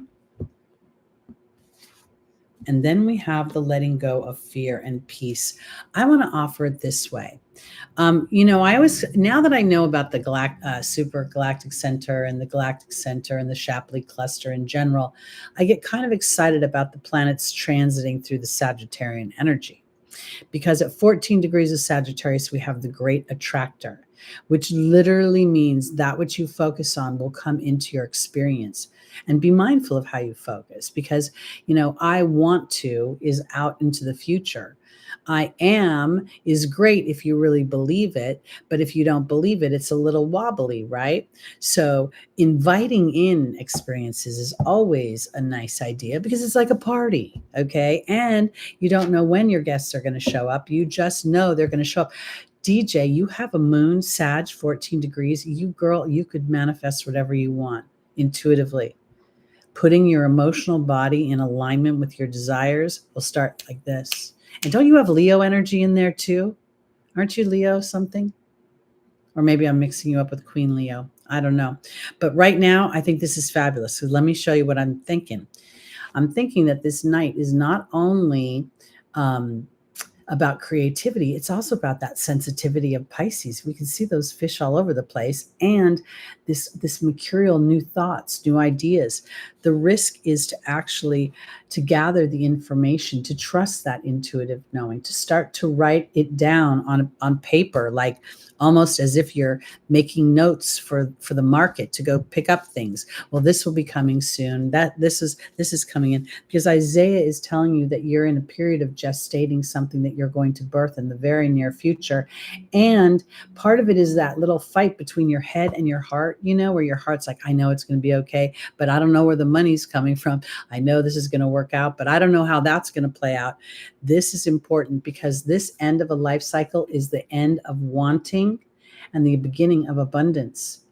And then we have the letting go of fear and peace. I want to offer it this way. I always, now that I know about the super galactic center and the galactic center and the Shapley cluster in general, I get kind of excited about the planets transiting through the Sagittarian energy. Because at 14 degrees of Sagittarius, we have the great attractor, which literally means that which you focus on will come into your experience. And be mindful of how you focus, because, I want to is out into the future. I am is great if you really believe it, but if you don't believe it, it's a little wobbly, right? So inviting in experiences is always a nice idea because it's like a party, okay? And you don't know when your guests are going to show up. You just know they're going to show up. DJ, you have a moon, Sag, 14 degrees. You could manifest whatever you want intuitively. Putting your emotional body in alignment with your desires will start like this. And don't you have Leo energy in there too? Aren't you Leo something? Or maybe I'm mixing you up with Queen Leo. I don't know. But right now, I think this is fabulous. So let me show you what I'm thinking. I'm thinking that this night is not only about creativity, it's also about that sensitivity of Pisces. We can see those fish all over the place, and this mercurial new thoughts, new ideas. The risk is to gather the information, to trust that intuitive knowing, to start to write it down on paper, like almost as if you're making notes for the market to go pick up things. Well, this will be coming soon. This is coming in, because Isaiah is telling you that you're in a period of gestating something that you're going to birth in the very near future. And part of it is that little fight between your head and your heart, where your heart's like, I know it's going to be okay, but I don't know where the money's coming from. I know this is going to work out, but I don't know how that's going to play out. This is important because this end of a life cycle is the end of wanting and the beginning of abundance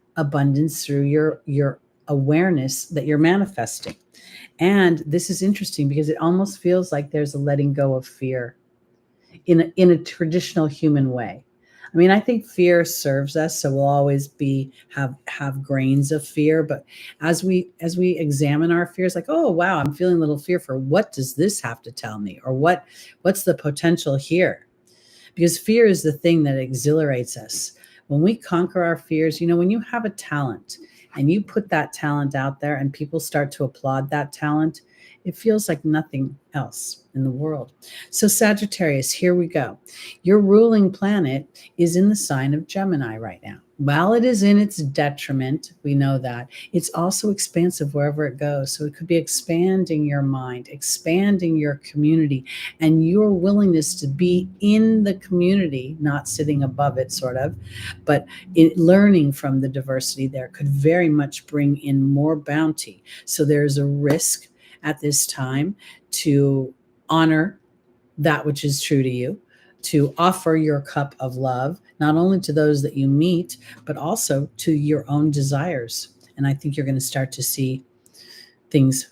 through your awareness that you're manifesting. And this is interesting because it almost feels like there's a letting go of fear in a traditional human way. I mean, I think fear serves us, so we'll always have grains of fear. But as we examine our fears, like, oh wow, I'm feeling a little fear for what does this have to tell me, or what's the potential here? Because fear is the thing that exhilarates us. When we conquer our fears, when you have a talent and you put that talent out there and people start to applaud that talent, it feels like nothing else in the world. So Sagittarius, here we go. Your ruling planet is in the sign of Gemini right now. While it is in its detriment, we know that, it's also expansive wherever it goes. So it could be expanding your mind, expanding your community, and your willingness to be in the community, not sitting above it, sort of, but learning from the diversity there could very much bring in more bounty. So there's a risk at this time to honor that which is true to you, to offer your cup of love, not only to those that you meet, but also to your own desires. And I think you're going to start to see things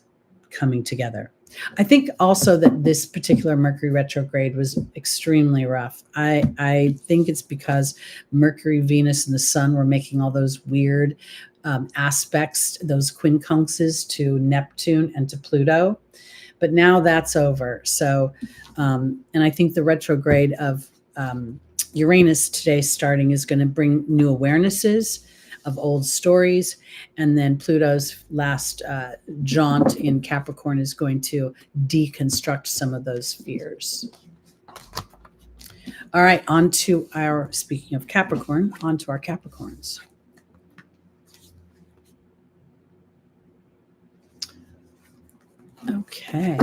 coming together. I think also that this particular Mercury retrograde was extremely rough. I think it's because Mercury, Venus, and the Sun were making all those weird aspects, those quincunxes to Neptune and to Pluto. But now that's over. So, and I think the retrograde of Uranus today starting is going to bring new awarenesses of old stories. And then Pluto's last jaunt in Capricorn is going to deconstruct some of those fears. All right, speaking of Capricorn, on to our Capricorns. Okay.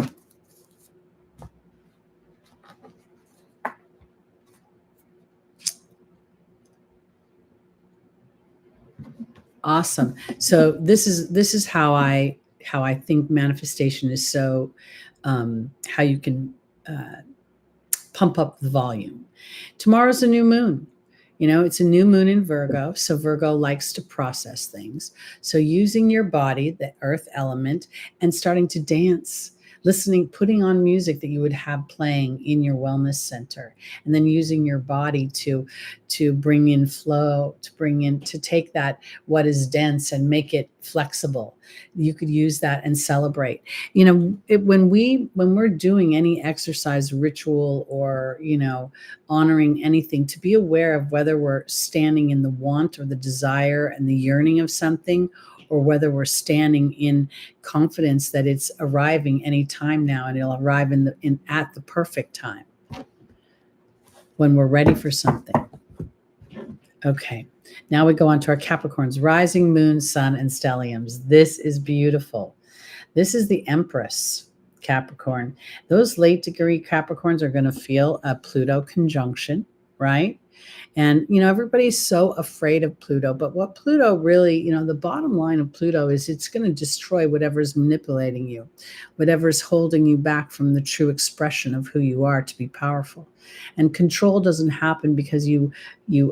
Awesome. So this is how I think manifestation is so how you can pump up the volume. Tomorrow's a new moon. It's a new moon in Virgo. So Virgo likes to process things. So using your body, the earth element, and starting to dance, listening, putting on music that you would have playing in your wellness center, and then using your body to bring in flow, to take that what is dense and make it flexible. You could use that and celebrate. When we're doing any exercise ritual or honoring anything, to be aware of whether we're standing in the want or the desire and the yearning of something, or whether we're standing in confidence that it's arriving any time now, and it'll arrive at the perfect time when we're ready for something. Okay, now we go on to our Capricorns, rising, moon, sun, and stelliums. This is beautiful. This is the Empress Capricorn. Those late degree Capricorns are going to feel a Pluto conjunction, right? And, everybody's so afraid of Pluto, but what Pluto really, the bottom line of Pluto is it's going to destroy whatever's manipulating you, whatever's holding you back from the true expression of who you are to be powerful. And control doesn't happen because you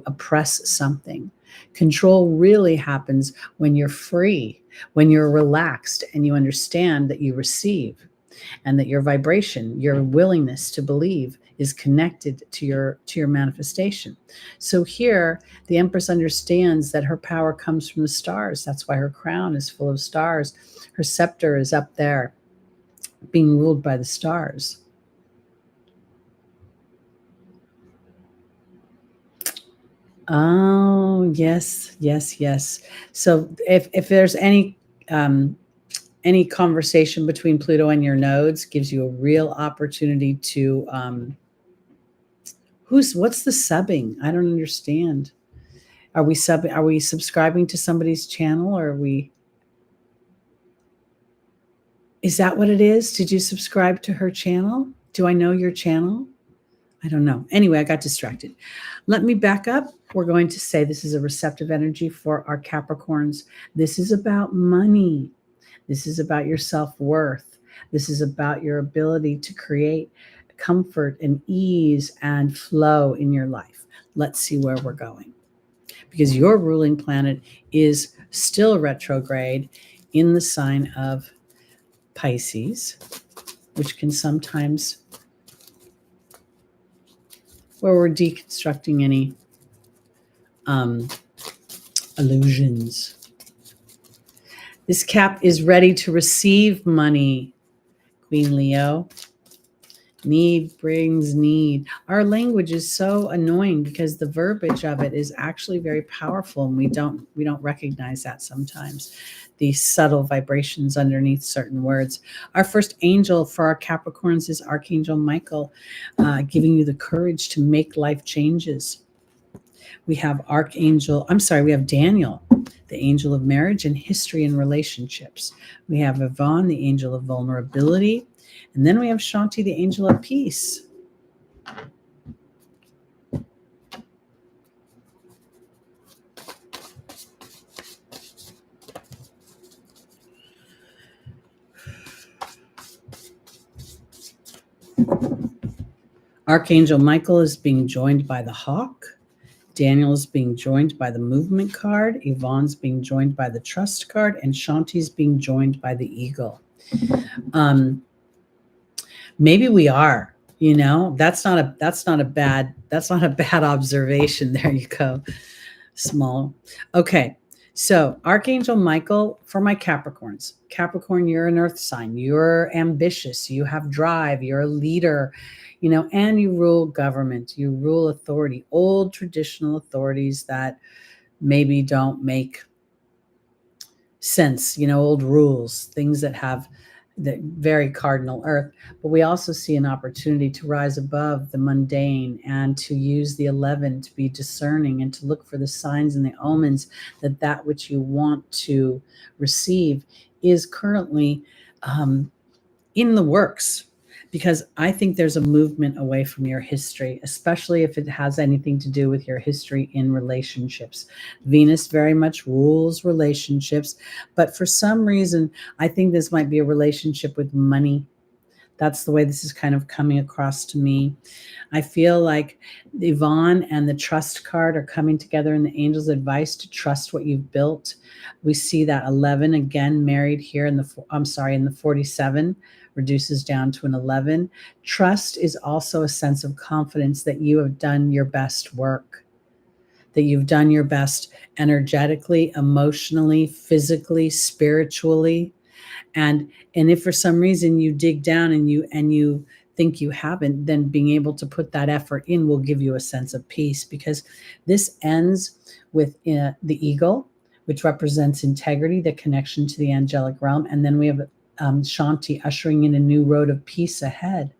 oppress something. Control really happens when you're free, when you're relaxed, and you understand that you receive, and that your vibration, your willingness to believe, is connected to your manifestation. So here, the Empress understands that her power comes from the stars. That's why her crown is full of stars. Her scepter is up there, being ruled by the stars. Oh, yes. So if there's any conversation between Pluto and your nodes, gives you a real opportunity to what's the subbing? I don't understand. Are we subscribing to somebody's channel, or is that what it is? Did you subscribe to her channel? Do I know your channel? I don't know. Anyway, I got distracted. Let me back up. We're going to say this is a receptive energy for our Capricorns. This is about money. This is about your self-worth. This is about your ability to create comfort and ease and flow in your life. Let's see where we're going. Because your ruling planet is still retrograde in the sign of Pisces, which can sometimes, where we're deconstructing any illusions. This Cap is ready to receive money, Queen Leo. Need brings need. Our language is so annoying because the verbiage of it is actually very powerful, and we don't recognize that sometimes. These subtle vibrations underneath certain words. Our first angel for our Capricorns is Archangel Michael, giving you the courage to make life changes. We have we have Daniel, the angel of marriage and history and relationships. We have Yvonne, the angel of vulnerability. And then we have Shanti, the angel of peace. Archangel Michael is being joined by the hawk. Daniel is being joined by the movement card. Yvonne's being joined by the trust card. And Shanti's being joined by the eagle. Maybe we are, that's not a bad observation. There you go. Small. Okay. So Archangel Michael for my Capricorns. Capricorn, you're an earth sign. You're ambitious. You have drive. You're a leader, and you rule government. You rule authority, old traditional authorities that maybe don't make sense, old rules, things that have the very cardinal earth. But we also see an opportunity to rise above the mundane and to use the 11 to be discerning and to look for the signs and the omens that which you want to receive is currently in the works. Because I think there's a movement away from your history, especially if it has anything to do with your history in relationships. Venus very much rules relationships, but for some reason, I think this might be a relationship with money. That's the way this is kind of coming across to me. I feel like Yvonne and the trust card are coming together in the angel's advice to trust what you've built. We see that 11 again married here in the 47 reduces down to an 11. Trust is also a sense of confidence that you have done your best work, that you've done your best energetically, emotionally, physically, spiritually. And if for some reason you dig down and you think you haven't, then being able to put that effort in will give you a sense of peace, because this ends with the eagle, which represents integrity, the connection to the angelic realm. And then we have Shanti ushering in a new road of peace ahead.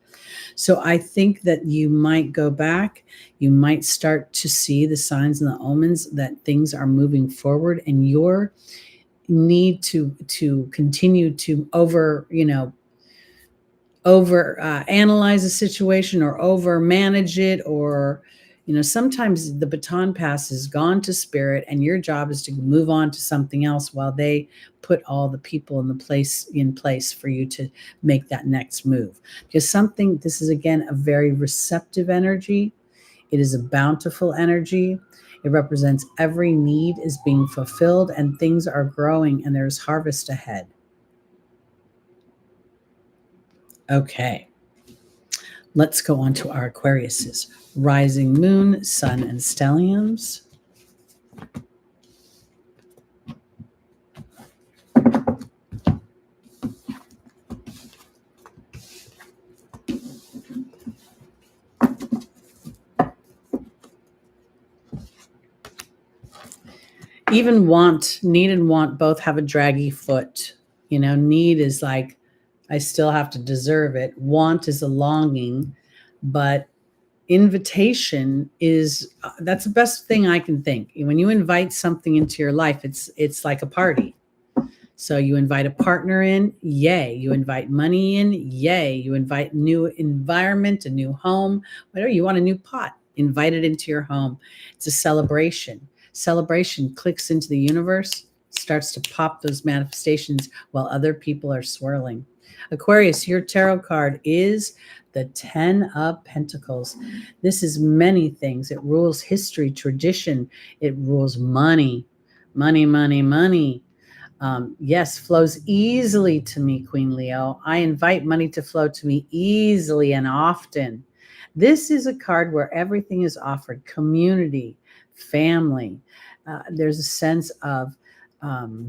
So I think that you might go back, you might start to see the signs and the omens that things are moving forward, and your need to continue to analyze a situation or over manage it, or sometimes the baton pass is gone to spirit and your job is to move on to something else while they put all the people in place for you to make that next move. Because this is again a very receptive energy. It is a bountiful energy. It represents every need is being fulfilled and things are growing and there's harvest ahead. Okay. Let's go on to our Aquariuses. Rising moon, sun, and stelliums. Even need and want both have a draggy foot. Need is like, I still have to deserve it. Want is a longing, but invitation is, that's the best thing I can think. When you invite something into your life, it's like a party. So you invite a partner in, yay. You invite money in, yay. You invite new environment, a new home, whatever. You want a new pot, invite it into your home. It's a celebration. Celebration clicks into the universe, starts to pop those manifestations while other people are swirling. Aquarius, your tarot card is the 10 of Pentacles. This is many things. It rules history, tradition. It rules money, Money, money, money. Yes, flows easily to me, Queen Leo. I invite money to flow to me easily and often. This is a card where everything is offered: community, family. There's a sense of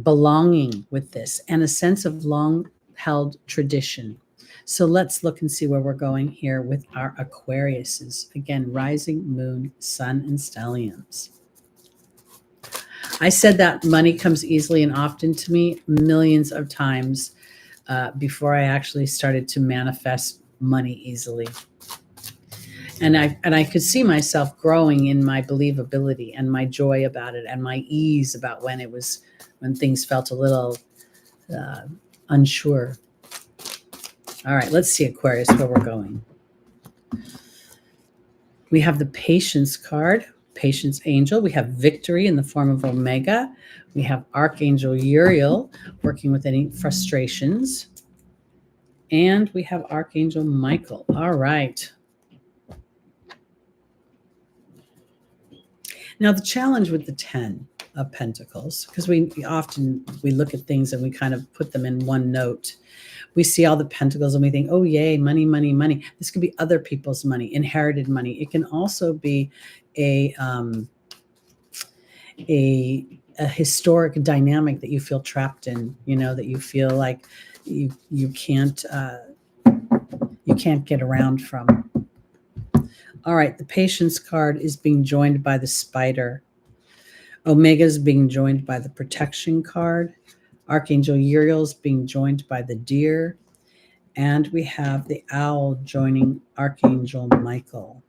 belonging with this and a sense of long held tradition. So let's look and see where we're going here with our Aquariuses. Again, rising, moon, sun, and stelliums. I said that money comes easily and often to me millions of times before I actually started to manifest money easily. And I could see myself growing in my believability and my joy about it and my ease about when things felt a little unsure. All right, let's see, Aquarius, where we're going. We have the Patience card, Patience Angel. We have Victory in the form of Omega. We have Archangel Uriel working with any frustrations. And we have Archangel Michael. All right. Now, the challenge with the 10 of Pentacles, because we often look at things and we kind of put them in one note. We see all the pentacles and we think, oh, yay, money, money, money. This could be other people's money, inherited money. It can also be a historic dynamic that you feel trapped in, that you feel like you can't get around from. All right, the Patience card is being joined by the Spider. Omega is being joined by the Protection card. Archangel Uriel is being joined by the Deer. And we have the Owl joining Archangel Michael.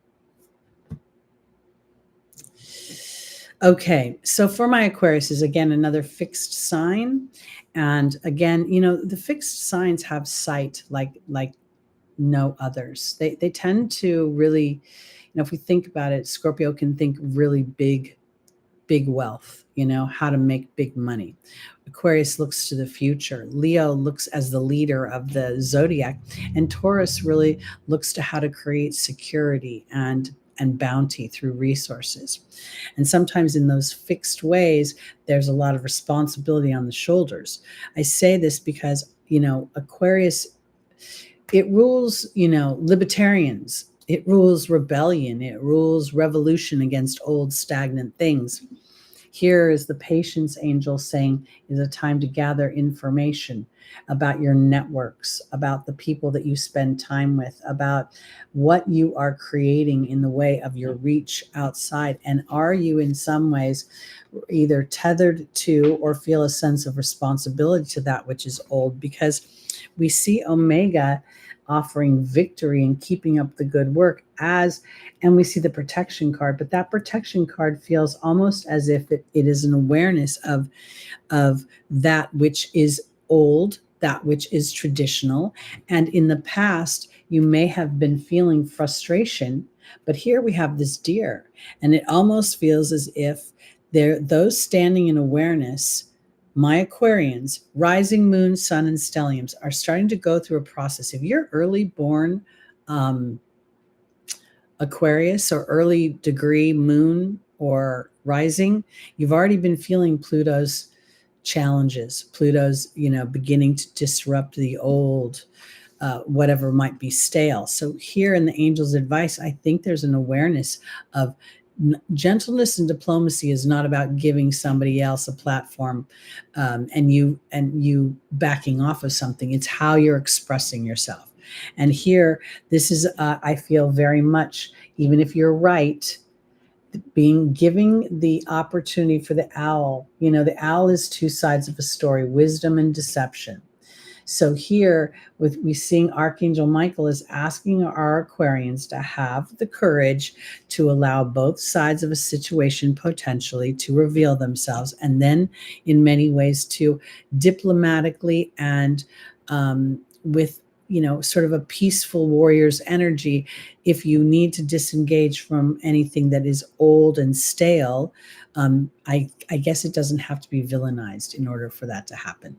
Okay, so for my Aquarius is again another fixed sign. And again, the fixed signs have sight like no others. They tend to really, if we think about it, Scorpio can think really big wealth, how to make big money. Aquarius looks to the future. Leo looks as the leader of the Zodiac, and Taurus really looks to how to create security and bounty through resources. And sometimes in those fixed ways, there's a lot of responsibility on the shoulders. I say this because, Aquarius, it rules, libertarians. It rules rebellion. It rules revolution against old stagnant things. Here is the Patience Angel saying it's a time to gather information about your networks, about the people that you spend time with, about what you are creating in the way of your reach outside. And are you in some ways either tethered to or feel a sense of responsibility to that which is old? Because we see Omega offering victory and keeping up the good work and we see the Protection card, but that Protection card feels almost as if it is an awareness of that which is old, that which is traditional. And in the past, you may have been feeling frustration, but here we have this Deer, and it almost feels as if those standing in awareness, my Aquarians, rising moon, sun, and stelliums, are starting to go through a process. If you're early born Aquarius or early degree moon or rising, you've already been feeling Pluto's challenges. Pluto's, beginning to disrupt the old, whatever might be stale. So here in the angel's advice, I think there's an awareness of gentleness and diplomacy is not about giving somebody else a platform and you backing off of something. It's how you're expressing yourself. And here, this is, I feel very much, even if you're right, giving the opportunity for the owl. The owl is two sides of a story, wisdom and deception. So here, we seeing Archangel Michael is asking our Aquarians to have the courage to allow both sides of a situation potentially to reveal themselves, and then in many ways to diplomatically and with sort of a peaceful warrior's energy, if you need to disengage from anything that is old and stale, I guess it doesn't have to be villainized in order for that to happen.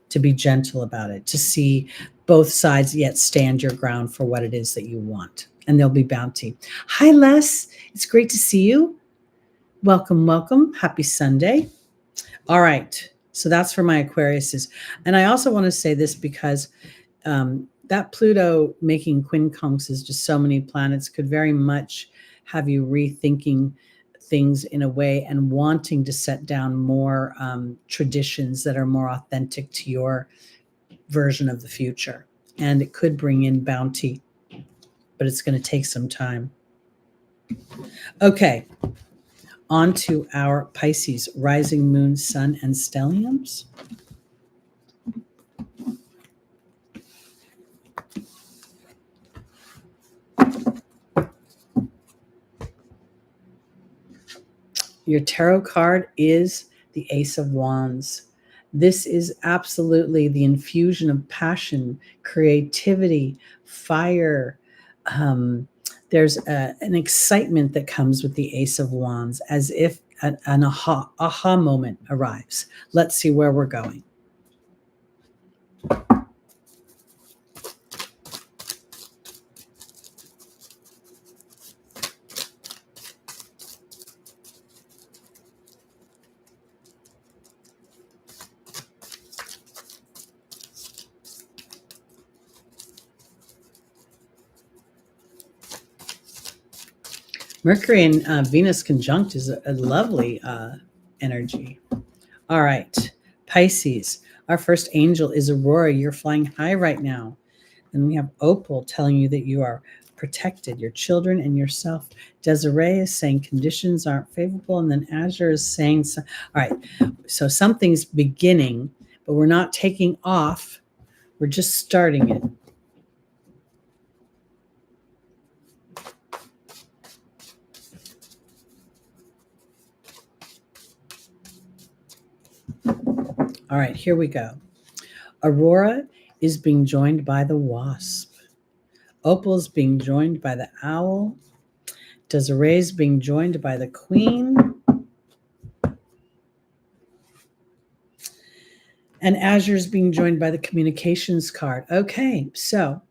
To be gentle about it, to see both sides, yet stand your ground for what it is that you want. And there'll be bounty. Hi, Les. It's great to see you. Welcome, welcome. Happy Sunday. All right. So that's for my Aquariuses. And I also want to say this because that Pluto making quincunxes to so many planets could very much have you rethinking things in a way and wanting to set down more traditions that are more authentic to your version of the future. And it could bring in bounty, but it's going to take some time. Okay, on to our Pisces, rising moon, sun, and stelliums. Your tarot card is the Ace of Wands. This is absolutely the infusion of passion, creativity, fire. There's an excitement that comes with the Ace of Wands, as if an aha moment arrives. Let's see where we're going. Mercury and Venus conjunct is a lovely energy. All right, Pisces. Our first angel is Aurora. You're flying high right now. And we have Opal telling you that you are protected, your children and yourself. Desiree is saying conditions aren't favorable. And then Azure is saying, all right, so something's beginning, but we're not taking off. We're just starting it. All right, here we go. Aurora is being joined by the wasp. Opal is being joined by the owl. Desiree is being joined by the queen. And Azure is being joined by the communications card. Okay, so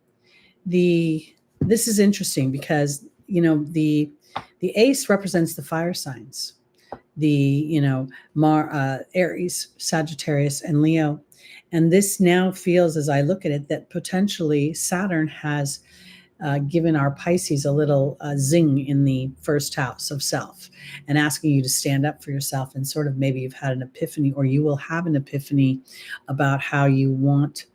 this is interesting because, you know, the ace represents the fire signs. Aries, Sagittarius, and Leo. And this now feels, as I look at it, that potentially Saturn has given our Pisces a little zing in the first house of self and asking you to stand up for yourself. And sort of maybe you've had an epiphany, or you will have an epiphany about how you want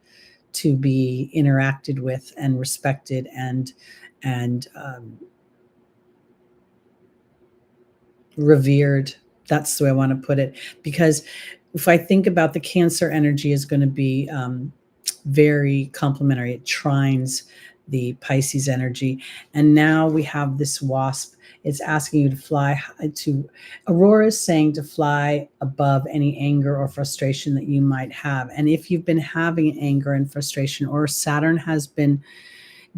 to be interacted with and respected and revered. That's the way I want to put it. Because if I think about the Cancer energy is going to be very complementary. It trines the Pisces energy. And now we have this wasp. It's asking you to fly to, Aurora is saying to fly above any anger or frustration that you might have. And if you've been having anger and frustration, or Saturn has been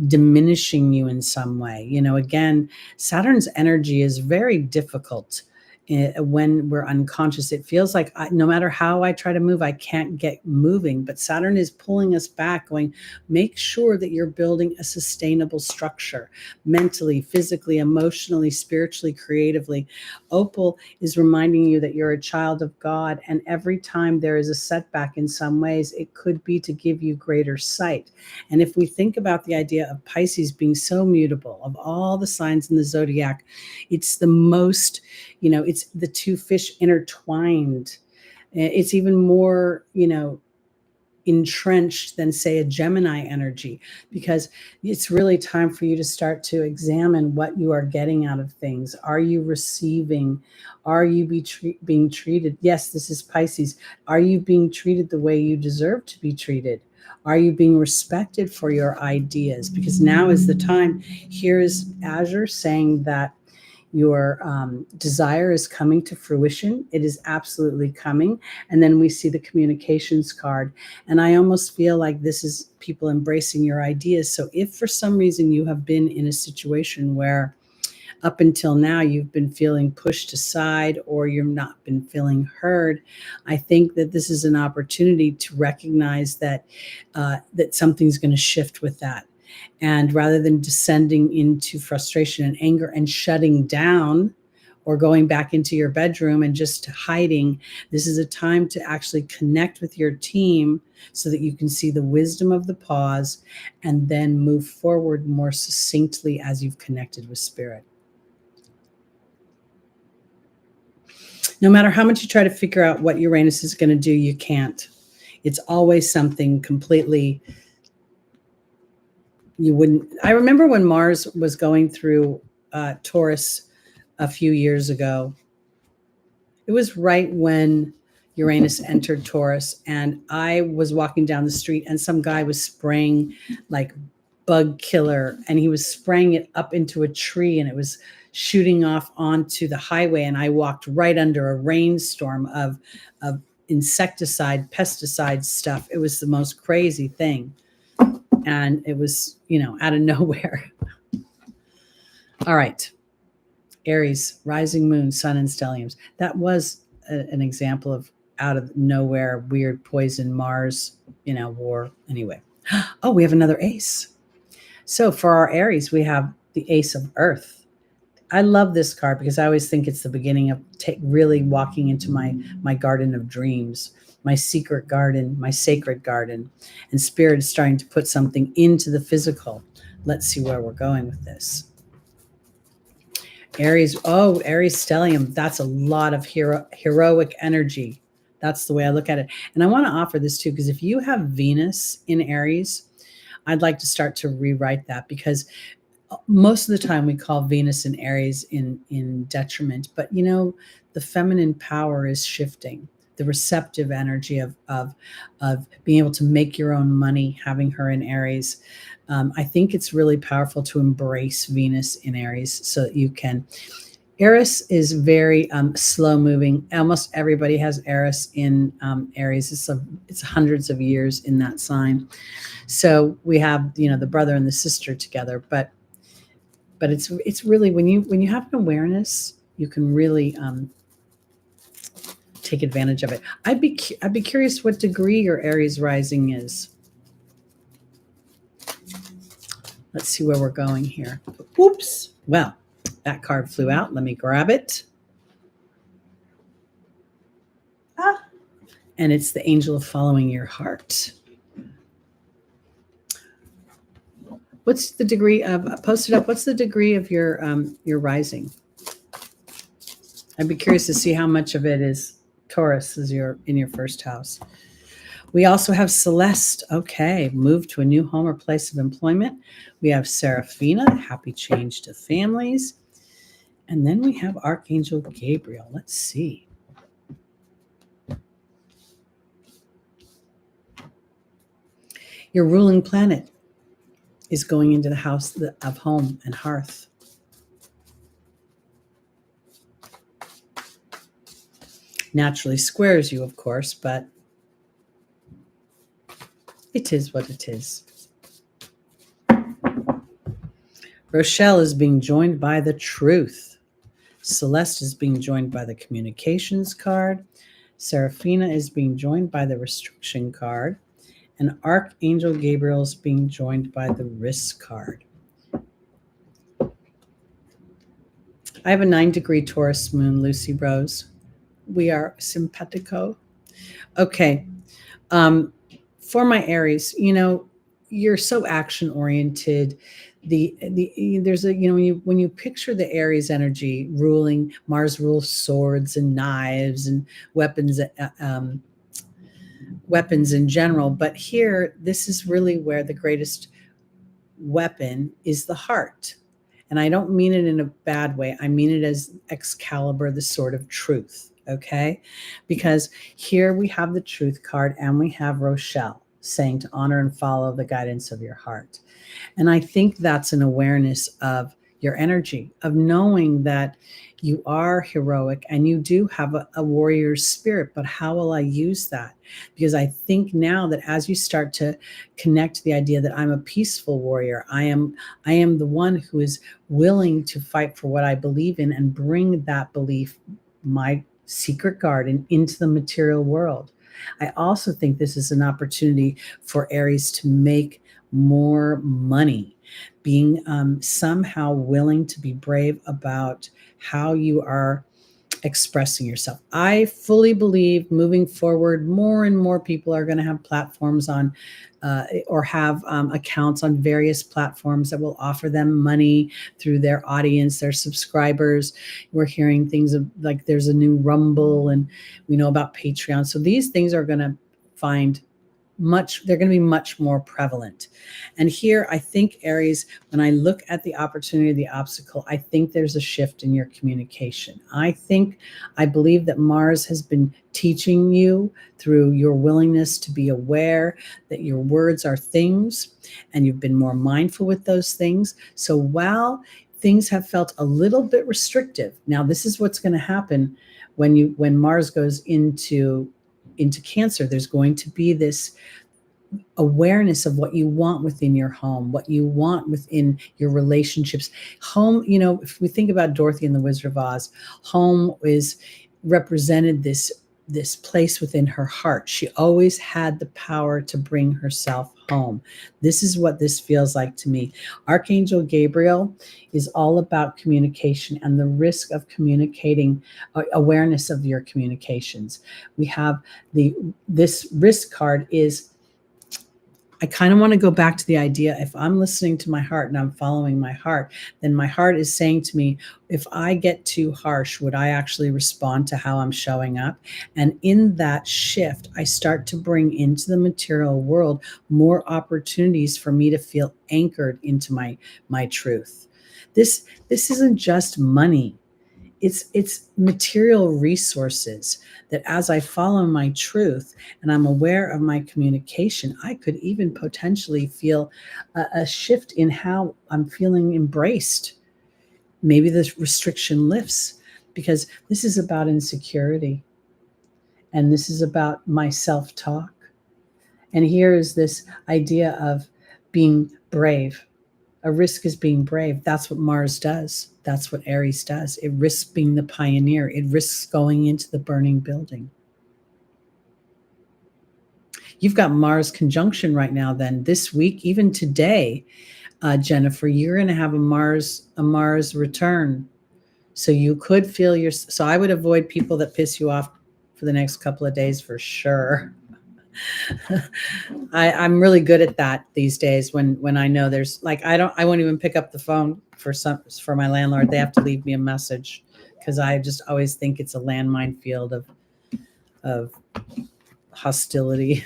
diminishing you in some way, you know, again, Saturn's energy is very difficult. When we're unconscious, it feels like no matter how I try to move, I can't get moving. But Saturn is pulling us back, going, make sure that you're building a sustainable structure mentally, physically, emotionally, spiritually, creatively. Opal is reminding you that you're a child of God. And every time there is a setback in some ways, it could be to give you greater sight. And if we think about the idea of Pisces being so mutable, of all the signs in the zodiac, it's the most, you know, it's the two fish intertwined. It's even more, you know, entrenched than, say, a Gemini energy, because it's really time for you to start to examine what you are getting out of things. Are you receiving? Are you being treated? Yes, this is Pisces. Are you being treated the way you deserve to be treated? Are you being respected for your ideas? Because now is the time. Here is Azure saying that your desire is coming to fruition. It is absolutely coming. And then we see the communications card. And I almost feel like this is people embracing your ideas. So if for some reason you have been in a situation where up until now you've been feeling pushed aside, or you've not been feeling heard, I think that this is an opportunity to recognize that that something's going to shift with that. And rather than descending into frustration and anger and shutting down, or going back into your bedroom and just hiding. This is a time to actually connect with your team so that you can see the wisdom of the pause and then move forward more succinctly as you've connected with spirit. No matter how much you try to figure out what Uranus is going to do, you can't. It's always something completely you wouldn't. I remember when Mars was going through Taurus a few years ago. It was right when Uranus entered Taurus, and I was walking down the street and some guy was spraying like bug killer, and he was spraying it up into a tree, and it was shooting off onto the highway, and I walked right under a rainstorm of insecticide, pesticide stuff. It was the most crazy thing. And it was, out of nowhere. All right. Aries, rising moon, sun, and stelliums. That was an example of out of nowhere, weird poison, Mars, war. Anyway. Oh, we have another ace. So for our Aries, we have the Ace of Earth. I love this card because I always think it's the beginning of really walking into my garden of dreams, my secret garden, my sacred garden, and spirit is starting to put something into the physical. Let's see where we're going with this. Aries, Aries stellium. That's a lot of heroic energy. That's the way I look at it. And I want to offer this too, because if you have Venus in Aries, I'd like to start to rewrite that, because most of the time we call Venus in Aries in detriment, but the feminine power is shifting. The receptive energy of being able to make your own money, having her in Aries. I think it's really powerful to embrace Venus in Aries so that you can. Eris is very slow moving. Almost everybody has Eris in Aries. It's hundreds of years in that sign. So we have the brother and the sister together, but it's really when you have an awareness, you can really take advantage of it. I'd be curious what degree your Aries rising is. Let's see where we're going here. Oops. Well, that card flew out. Let me grab it. And it's the angel of following your heart. What's the degree of post it up? What's the degree of your rising? I'd be curious to see how much of it is Taurus is in your first house. We also have Celeste. Okay, move to a new home or place of employment. We have Seraphina, happy change to families. And then we have Archangel Gabriel. Let's see. Your ruling planet is going into the house of home and hearth. Naturally squares you, of course, but it is what it is. Rochelle is being joined by the truth. Celeste is being joined by the communications card. Seraphina is being joined by the restriction card. And Archangel Gabriel is being joined by the risk card. I have a 9-degree Taurus moon, Lucy Rose. We are simpatico. Okay. For my Aries, you're so action oriented. There's a when you picture the Aries energy ruling, Mars rules swords and knives and weapons in general, but here this is really where the greatest weapon is the heart. And I don't mean it in a bad way. I mean it as Excalibur, the sword of truth. Okay, because here we have the truth card and we have Rochelle saying to honor and follow the guidance of your heart. And I think that's an awareness of your energy, of knowing that you are heroic and you do have a warrior's spirit, but how will I use that? Because I think now that as you start to connect the idea that I'm a peaceful warrior, I am the one who is willing to fight for what I believe in and bring that belief, my secret garden, into the material world. I also think this is an opportunity for Aries to make more money, being somehow willing to be brave about how you are expressing yourself. I fully believe moving forward, more and more people are going to have platforms on or have accounts on various platforms that will offer them money through their audience, their subscribers. We're hearing things like there's a new Rumble, and we know about Patreon. So these things are going to they're going to be much more prevalent. And here, I think, Aries, when I look at the opportunity, the obstacle, I think there's a shift in your communication. I believe that Mars has been teaching you through your willingness to be aware that your words are things, and you've been more mindful with those things. So while things have felt a little bit restrictive, now this is what's going to happen when Mars goes into Cancer. There's going to be this awareness of what you want within your home, what you want within your relationships. Home, if we think about Dorothy and the Wizard of Oz, home is represented this place within her heart. She always had the power to bring herself home. This is what this feels like to me. Archangel Gabriel is all about communication and the risk of communicating, awareness of your communications. We have this risk card is, I kind of want to go back to the idea, if I'm listening to my heart and I'm following my heart, then my heart is saying to me, if I get too harsh, would I actually respond to how I'm showing up? And in that shift, I start to bring into the material world more opportunities for me to feel anchored into my truth. This isn't just money. It's material resources that, as I follow my truth and I'm aware of my communication, I could even potentially feel a shift in how I'm feeling embraced. Maybe the restriction lifts, because this is about insecurity and this is about my self-talk. And here is this idea of being brave. A risk is being brave. That's what Mars does. That's what Aries does. It risks being the pioneer. It risks going into the burning building. You've got Mars conjunction right now then. This week, even today, Jennifer, you're going to have a Mars return. So you could feel so I would avoid people that piss you off for the next couple of days for sure. I'm really good at that these days. When I know there's I won't even pick up the phone for my landlord. They have to leave me a message, because I just always think it's a landmine field of hostility.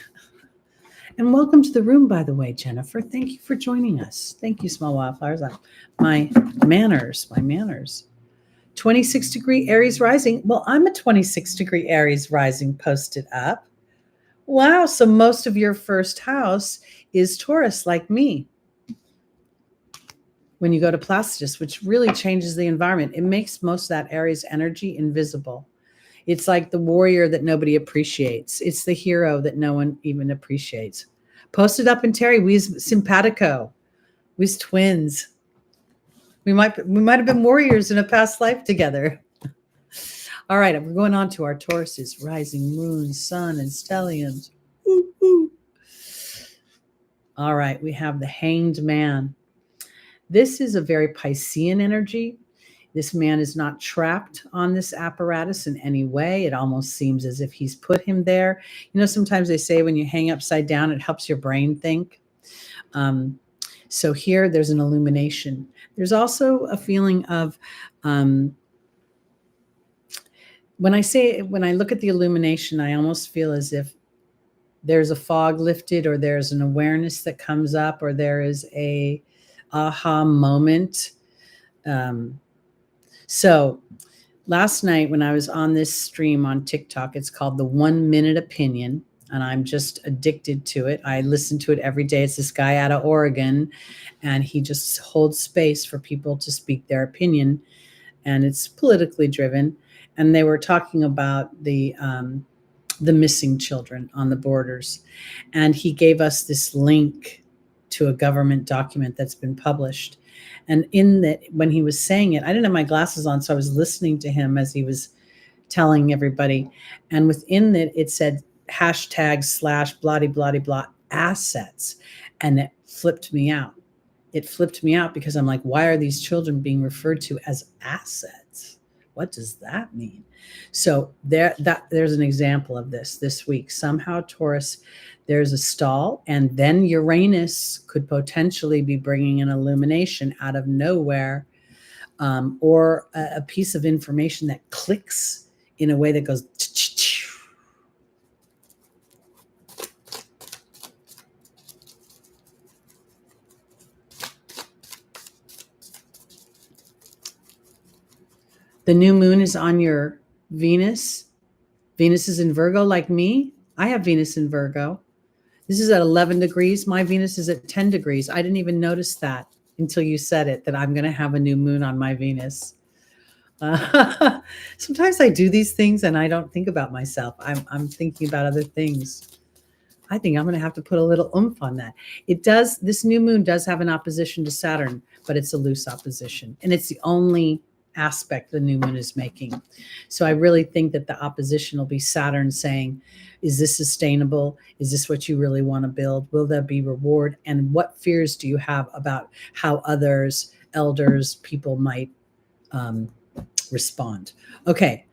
And welcome to the room, by the way, Jennifer. Thank you for joining us. Thank you, Small Wildflowers. My manners. 26-degree Aries rising. Well, I'm a 26-degree Aries rising posted up. Wow, so most of your first house is Taurus, like me. When you go to Placidus, which really changes the environment, it makes most of that Aries energy invisible. It's like the warrior that nobody appreciates. It's the hero that no one even appreciates. Posted up in Teri, we's simpatico. We's twins. We might have been warriors in a past life together. All right, we're going on to our Tauruses, rising moon, sun, and stelliums. Ooh, ooh. All right, we have the Hanged Man. This is a very Piscean energy. This man is not trapped on this apparatus in any way. It almost seems as if he's put him there. Sometimes they say when you hang upside down, it helps your brain think. So here there's an illumination. There's also a feeling of, when I look at the illumination, I almost feel as if there's a fog lifted, or there's an awareness that comes up, or there is a aha moment. So last night when I was on this stream on TikTok, it's called the 1 Minute Opinion, and I'm just addicted to it. I listen to it every day. It's this guy out of Oregon, and he just holds space for people to speak their opinion, and it's politically driven. And they were talking about the missing children on the borders. And he gave us this link to a government document that's been published. And in that, when he was saying it, I didn't have my glasses on, so I was listening to him as he was telling everybody. And within it, it said #/ blah, blah, blah, blah. assets. And it flipped me out. It flipped me out because I'm like, why are these children being referred to as assets? What does that mean? So there's an example of this week. Somehow Taurus, there's a stall, and then Uranus could potentially be bringing an illumination out of nowhere, or a piece of information that clicks in a way that goes. The new moon is on your Venus. Venus is in Virgo like me. I have Venus in Virgo. This is at 11 degrees. My Venus is at 10 degrees. I didn't even notice that until you said it, that I'm going to have a new moon on my Venus. Sometimes I do these things and I don't think about myself. I'm thinking about other things. I think I'm going to have to put a little oomph on that. This new moon does have an opposition to Saturn, but it's a loose opposition. And it's the only aspect the new moon is making. So I really think that the opposition will be Saturn saying, is this sustainable? Is this what you really want to build? Will there be reward? And what fears do you have about how others, elders, people might respond? Okay,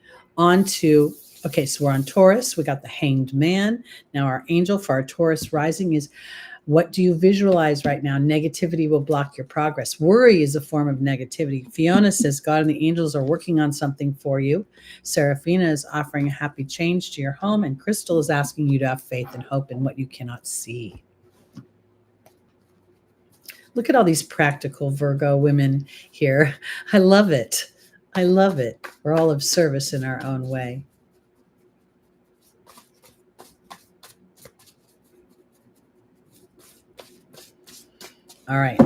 so we're on Taurus. We got the Hanged Man. Now our angel for our Taurus rising is, what do you visualize right now? Negativity will block your progress. Worry is a form of negativity. Fiona says God and the angels are working on something for you. Serafina is offering a happy change to your home. And Crystal is asking you to have faith and hope in what you cannot see. Look at all these practical Virgo women here. I love it. I love it. We're all of service in our own way. All right.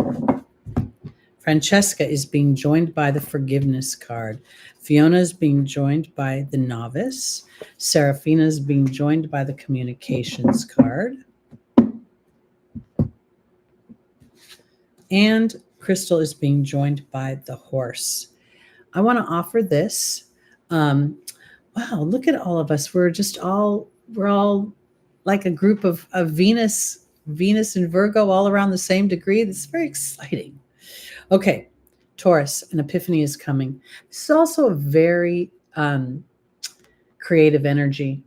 Francesca is being joined by the forgiveness card. Fiona is being joined by the novice. Serafina is being joined by the communications card. And Crystal is being joined by the horse. I want to offer this. Wow, look at all of us. We're all like a group of Venus and Virgo all around the same degree. That's very exciting. Okay, Taurus, an epiphany is coming. This is also a very creative energy.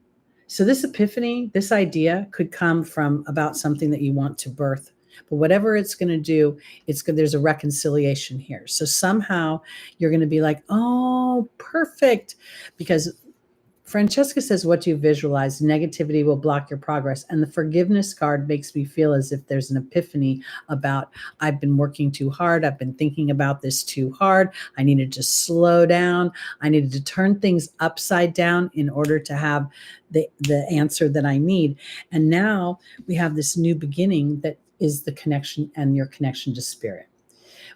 So this epiphany, this idea could come from about something that you want to birth. But whatever it's going to do, there's a reconciliation here. So somehow you're going to be like, oh, perfect. Because Francesca says, what do you visualize? Negativity will block your progress. And the forgiveness card makes me feel as if there's an epiphany about, I've been working too hard. I've been thinking about this too hard. I needed to slow down. I needed to turn things upside down in order to have the answer that I need. And now we have this new beginning that is the connection and your connection to spirit.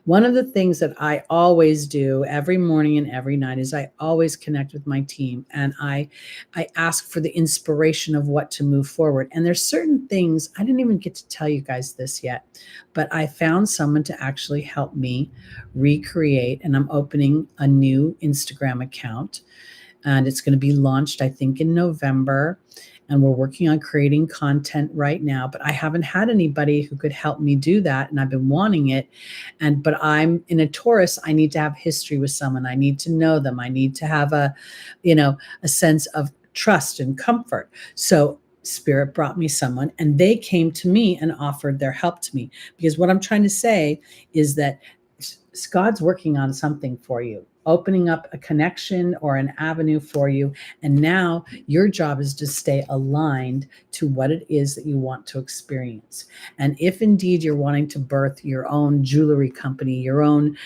One of the things that I always do every morning and every night is I always connect with my team, and I ask for the inspiration of what to move forward. And there's certain things, I didn't even get to tell you guys this yet, but I found someone to actually help me recreate, and I'm opening a new Instagram account, and it's going to be launched, I think, in November. And we're working on creating content right now, but I haven't had anybody who could help me do that. And I've been wanting it. But I'm in a Taurus. I need to have history with someone. I need to know them. I need to have a sense of trust and comfort. So Spirit brought me someone, and they came to me and offered their help to me, because what I'm trying to say is that God's working on something for you, opening up a connection or an avenue for you. And now your job is to stay aligned to what it is that you want to experience. And if indeed you're wanting to birth your own jewelry company, your own,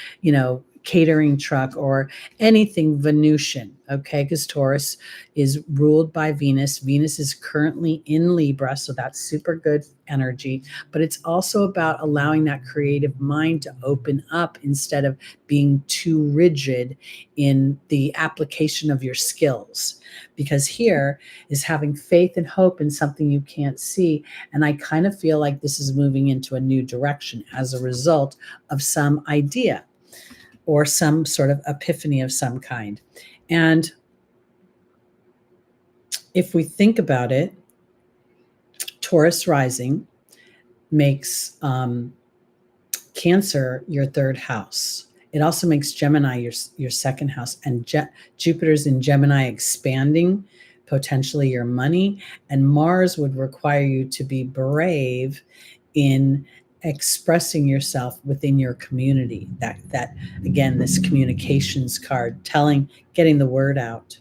catering truck, or anything Venusian, okay? Because Taurus is ruled by Venus. Venus is currently in Libra, so that's super good energy. But it's also about allowing that creative mind to open up instead of being too rigid in the application of your skills. Because here is having faith and hope in something you can't see. And I kind of feel like this is moving into a new direction as a result of some idea or some sort of epiphany of some kind. And if we think about it, Taurus rising, makes Cancer your third house. It also makes Gemini your second house, and Jupiter's in Gemini expanding potentially your money, and Mars would require you to be brave in expressing yourself within your community. That again, this communications card, getting the word out.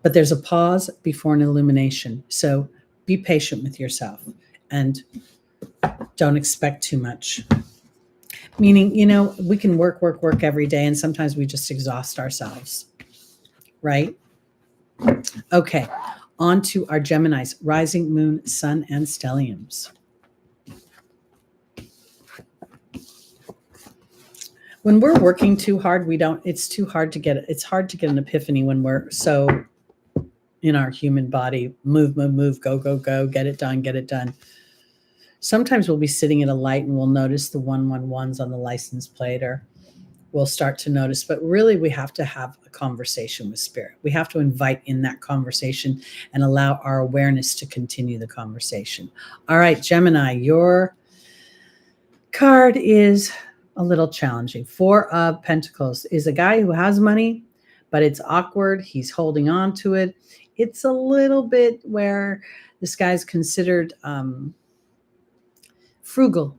But there's a pause before an illumination. So be patient with yourself and don't expect too much. Meaning, we can work every day, and sometimes we just exhaust ourselves, right? Okay, on to our Geminis, rising, moon, sun, and stelliums. When we're working too hard, it's hard to get an epiphany when we're so in our human body, move, go, get it done. Sometimes we'll be sitting at a light and we'll notice the 111s on the license plate, or we'll start to notice, but really we have to have a conversation with spirit. We have to invite in that conversation and allow our awareness to continue the conversation. All right, Gemini, your card is a little challenging. 4 of Pentacles is a guy who has money, but it's awkward. He's holding on to it. It's a little bit where this guy's considered frugal.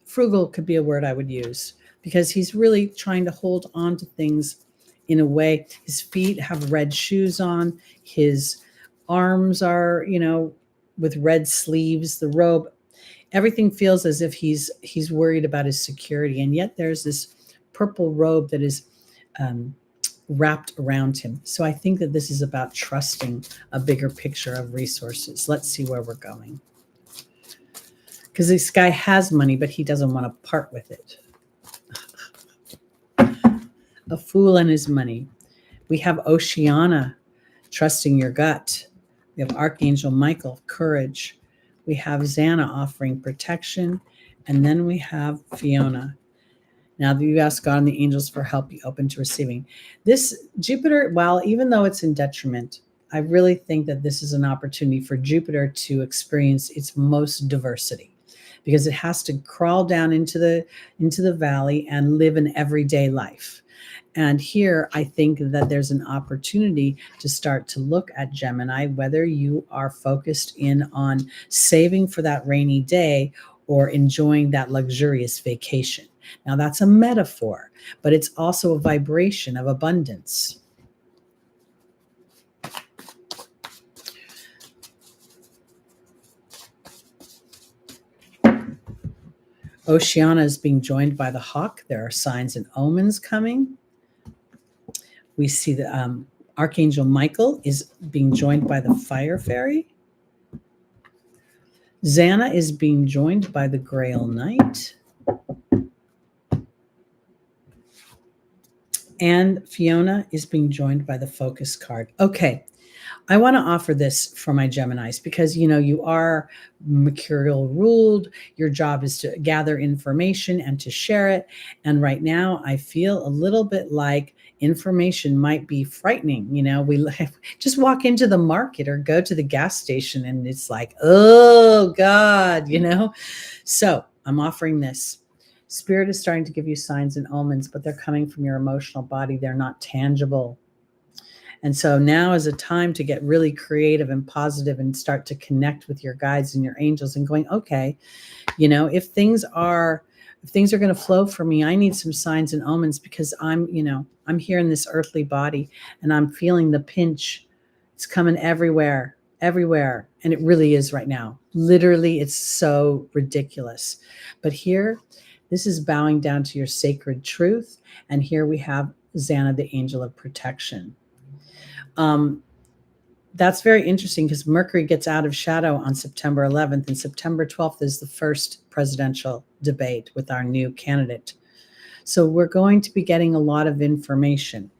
Frugal could be a word I would use, because he's really trying to hold on to things in a way. His feet have red shoes on. His arms are, with red sleeves, the robe. Everything feels as if he's worried about his security. And yet there's this purple robe that is wrapped around him. So I think that this is about trusting a bigger picture of resources. Let's see where we're going. Because this guy has money, but he doesn't want to part with it. A fool and his money. We have Oceana, trusting your gut. We have Archangel Michael, courage. We have Xana, offering protection. And then we have Fiona. Now that you ask God and the angels for help, be open to receiving. This Jupiter, while even though it's in detriment, I really think that this is an opportunity for Jupiter to experience its most diversity, because it has to crawl down into the valley and live an everyday life. And here, I think that there's an opportunity to start to look at Gemini, whether you are focused in on saving for that rainy day or enjoying that luxurious vacation. Now, that's a metaphor, but it's also a vibration of abundance. Oceana is being joined by the hawk. There are signs and omens coming. We see the Archangel Michael is being joined by the fire fairy. Xana is being joined by the Grail Knight. And Fiona is being joined by the focus card. Okay. I want to offer this for my Geminis because, you are mercurial ruled. Your job is to gather information and to share it. And right now I feel a little bit like information might be frightening. We just walk into the market or go to the gas station and it's like, oh God, So I'm offering this. Spirit is starting to give you signs and omens, but they're coming from your emotional body. They're not tangible. And so now is a time to get really creative and positive and start to connect with your guides and your angels and going, okay, if things are going to flow for me, I need some signs and omens, because I'm here in this earthly body and I'm feeling the pinch. It's coming everywhere. And it really is right now. Literally, it's so ridiculous. But here, this is bowing down to your sacred truth. And here we have Xana, the angel of protection. That's very interesting because Mercury gets out of shadow on September 11th, and September 12th is the first presidential debate with our new candidate. So we're going to be getting a lot of information.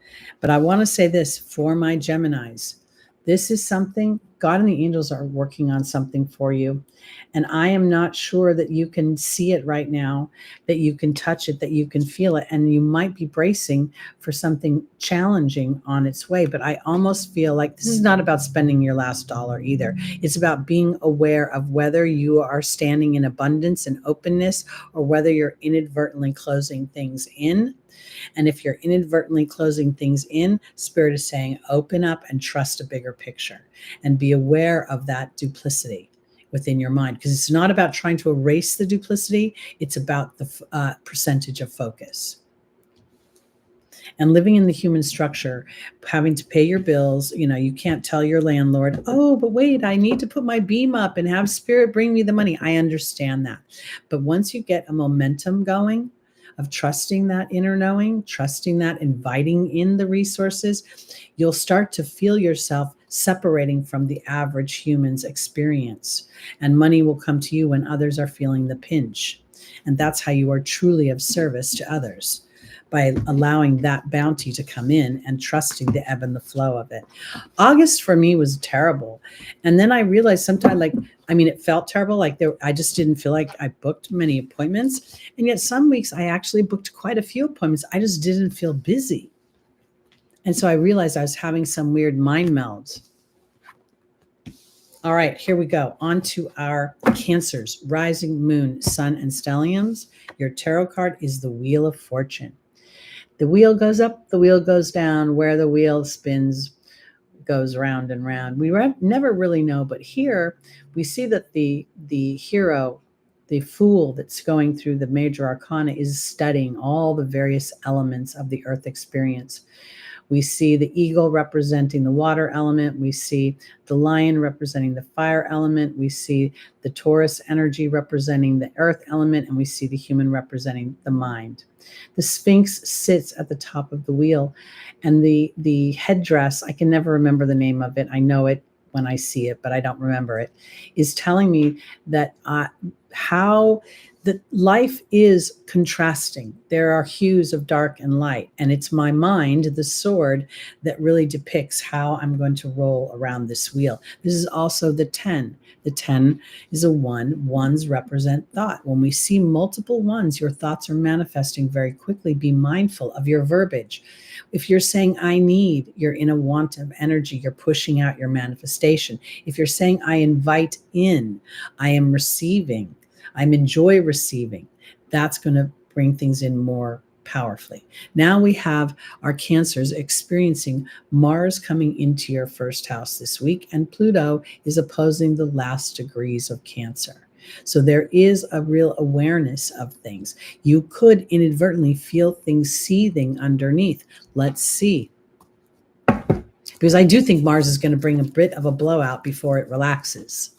But I want to say this for my Geminis. This is something God and the angels are working on something for you. And I am not sure that you can see it right now, that you can touch it, that you can feel it. And you might be bracing for something challenging on its way. But I almost feel like this is not about spending your last dollar either. It's about being aware of whether you are standing in abundance and openness or whether you're inadvertently closing things in. And if you're inadvertently closing things in, Spirit is saying, open up and trust a bigger picture and be aware of that duplicity within your mind. Because it's not about trying to erase the duplicity. It's about the percentage of focus. And living in the human structure, having to pay your bills, you can't tell your landlord, oh, but wait, I need to put my beam up and have Spirit bring me the money. I understand that. But once you get a momentum going, of trusting that inner knowing, trusting that, inviting in the resources, you'll start to feel yourself separating from the average human's experience. And money will come to you when others are feeling the pinch. And that's how you are truly of service to others, by allowing that bounty to come in and trusting the ebb and the flow of it. August for me was terrible. And then I realized sometimes, it felt terrible. I just didn't feel like I booked many appointments. And yet some weeks I actually booked quite a few appointments. I just didn't feel busy. And so I realized I was having some weird mind melds. All right, here we go. On to our Cancers, rising, moon, sun, and stelliums. Your tarot card is the Wheel of Fortune. The wheel goes up, the wheel goes down. Where the wheel spins goes round and round. We never really know, but here we see that the hero, the fool that's going through the major arcana, is studying all the various elements of the earth experience. We see the eagle representing the water element. We see the lion representing the fire element. We see the Taurus energy representing the earth element. And we see the human representing the mind. The Sphinx sits at the top of the wheel. And the headdress, I can never remember the name of it. I know it when I see it, but I don't remember it, is telling me that how the life is contrasting. There are hues of dark and light, and it's my mind, the sword, that really depicts how I'm going to roll around this wheel. This is also the 10. The 10 is a 1. Ones represent thought. When we see multiple ones, your thoughts are manifesting very quickly. Be mindful of your verbiage. If you're saying, I need, you're in a want of energy. You're pushing out your manifestation. If you're saying, I invite in, I am receiving, I'm enjoy receiving, that's going to bring things in more powerfully. Now we have our Cancers experiencing Mars coming into your first house this week, and Pluto is opposing the last degrees of Cancer. So there is a real awareness of things. You could inadvertently feel things seething underneath. Let's see. Because I do think Mars is going to bring a bit of a blowout before it relaxes.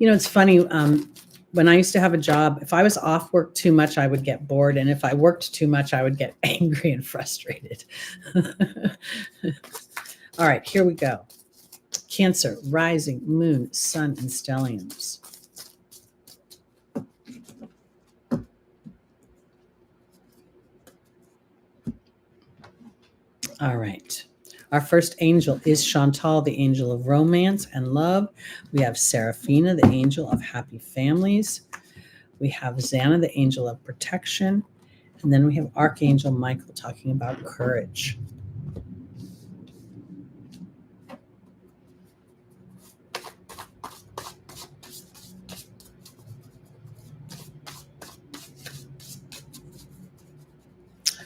It's funny. When I used to have a job, if I was off work too much, I would get bored. And if I worked too much, I would get angry and frustrated. All right, here we go. Cancer, rising, moon, sun, and stelliums. All right. Our first angel is Chantal, the angel of romance and love. We have Seraphina, the angel of happy families. We have Xana, the angel of protection. And then we have Archangel Michael talking about courage.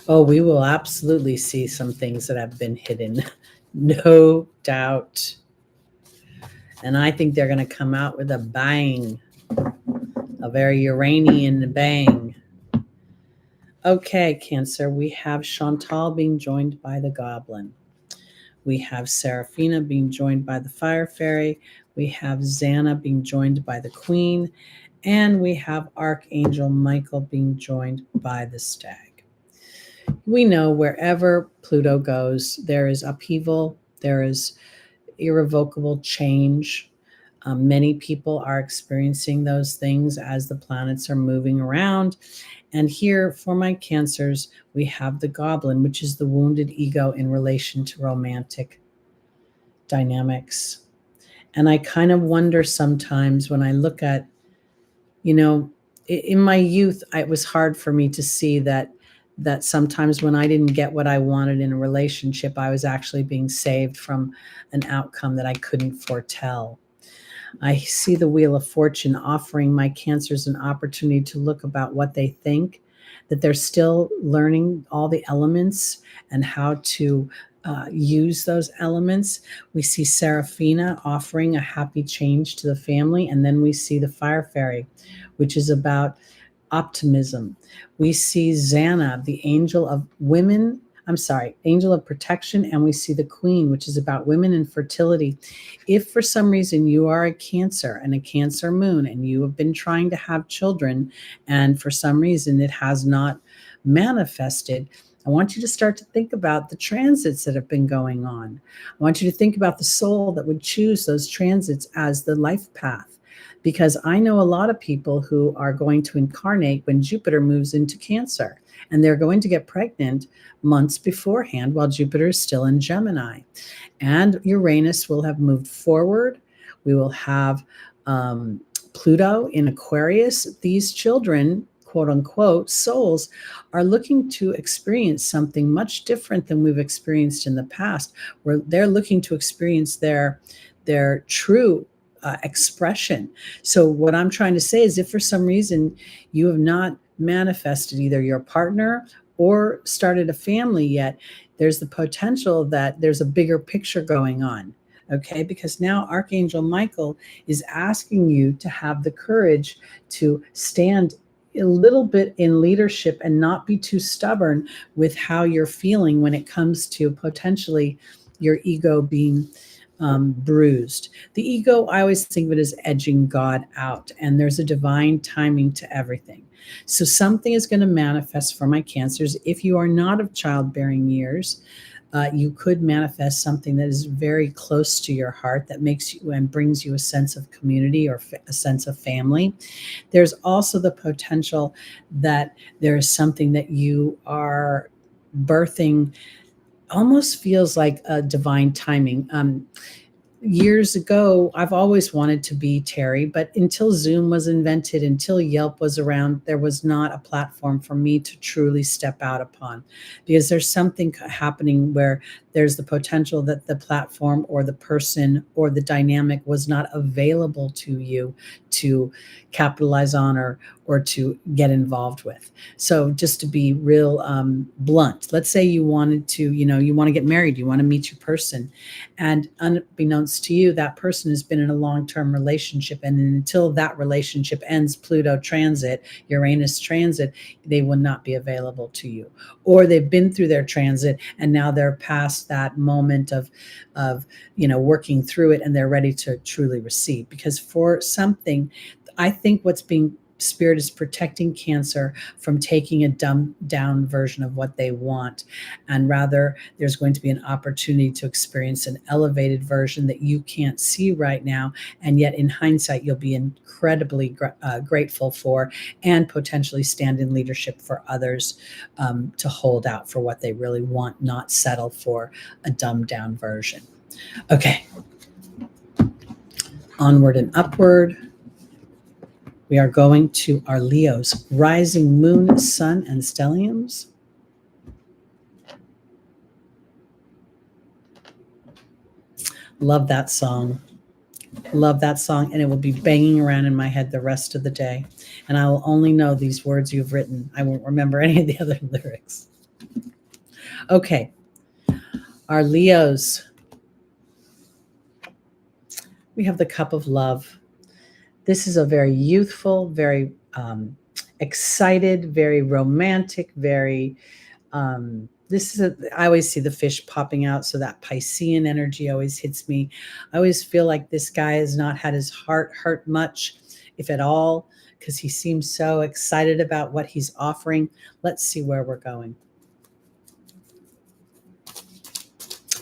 Oh, we will absolutely see some things that have been hidden. No doubt. And I think they're going to come out with a bang, a very Uranian bang. Okay, Cancer, we have Chantal being joined by the goblin. We have Seraphina being joined by the fire fairy. We have Xana being joined by the queen. And we have Archangel Michael being joined by the stag. We know wherever Pluto goes, there is upheaval, there is irrevocable change. Many people are experiencing those things as the planets are moving around. And here for my Cancers, we have the Goblin, which is the wounded ego in relation to romantic dynamics. And I kind of wonder sometimes when I look at, in my youth, it was hard for me to see that sometimes when I didn't get what I wanted in a relationship, I was actually being saved from an outcome that I couldn't foretell. I see the Wheel of Fortune offering my Cancers an opportunity to look about what they think, that they're still learning all the elements and how to use those elements. We see Seraphina offering a happy change to the family, and then we see the Fire Fairy, which is about optimism. We see Xana, the angel of angel of protection, and we see the Queen, which is about women and fertility. If for some reason you are a Cancer and a Cancer moon and you have been trying to have children and for some reason it has not manifested, I want you to start to think about the transits that have been going on. I want you to think about the soul that would choose those transits as the life path. Because I know a lot of people who are going to incarnate when Jupiter moves into Cancer, and they're going to get pregnant months beforehand while Jupiter is still in Gemini. And Uranus will have moved forward. We will have Pluto in Aquarius. These children, quote unquote, souls are looking to experience something much different than we've experienced in the past, where they're looking to experience their true expression. So what I'm trying to say is if for some reason you have not manifested either your partner or started a family yet, there's the potential that there's a bigger picture going on. Okay, because now Archangel Michael is asking you to have the courage to stand a little bit in leadership and not be too stubborn with how you're feeling when it comes to potentially your ego being bruised. The ego, I always think of it as edging God out, and there's a divine timing to everything. So something is going to manifest for my Cancers. If you are not of childbearing years, you could manifest something that is very close to your heart that makes you and brings you a sense of community or a sense of family. There's also the potential that there is something that you are birthing, almost feels like a divine timing. Years ago, I've always wanted to be Teri, but until Zoom was invented, until Yelp was around, there was not a platform for me to truly step out upon, because there's something happening where there's the potential that the platform or the person or the dynamic was not available to you to capitalize on or to get involved with. So just to be real blunt, let's say you wanted to, you want to get married, you want to meet your person, and unbeknownst to you, that person has been in a long-term relationship, and until that relationship ends, Pluto transit, Uranus transit, they will not be available to you. Or they've been through their transit and now they're past that moment of working through it, and they're ready to truly receive. Because for something, I think what's being Spirit is protecting Cancer from taking a dumbed down version of what they want, and rather there's going to be an opportunity to experience an elevated version that you can't see right now, and yet in hindsight you'll be incredibly grateful for, and potentially stand in leadership for others to hold out for what they really want, not settle for a dumbed down version. Okay, onward and upward. We are going to our Leos, rising moon, sun, and stelliums. Love that song. Love that song, and it will be banging around in my head the rest of the day. And I will only know these words you've written. I won't remember any of the other lyrics. Okay, our Leos. We have the Cup of Love. This is a very youthful, very excited, very romantic, very I always see the fish popping out, so that Piscean energy always hits me. I always feel like this guy has not had his heart hurt much, if at all, because he seems so excited about what he's offering. Let's see where we're going.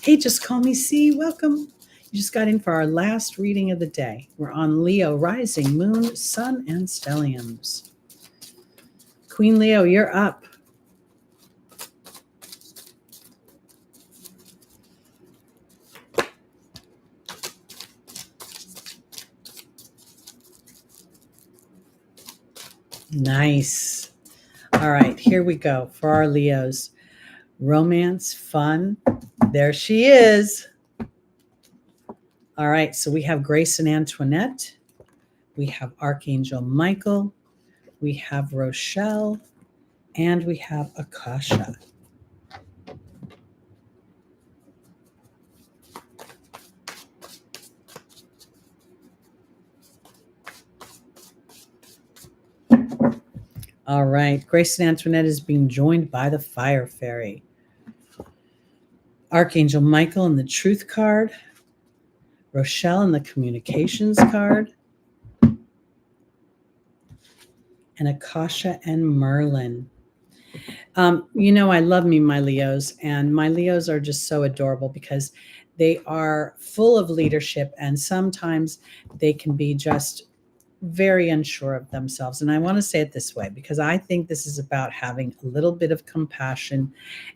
Hey, just call me C. Welcome. You just got in for our last reading of the day. We're on Leo, rising, moon, sun, and stelliums. Queen Leo, you're up. Nice. All right, here we go for our Leos. Romance, fun. There she is. All right, so we have Grace and Antoinette. We have Archangel Michael. We have Rochelle. And we have Akasha. All right, Grace and Antoinette is being joined by the Fire Fairy. Archangel Michael in the Truth card. Rochelle in the Communications card. And Akasha and Merlin. You know, I love me, my Leos, and my Leos are just so adorable because they are full of leadership, and sometimes they can be just very unsure of themselves. And I want to say it this way because I think this is about having a little bit of compassion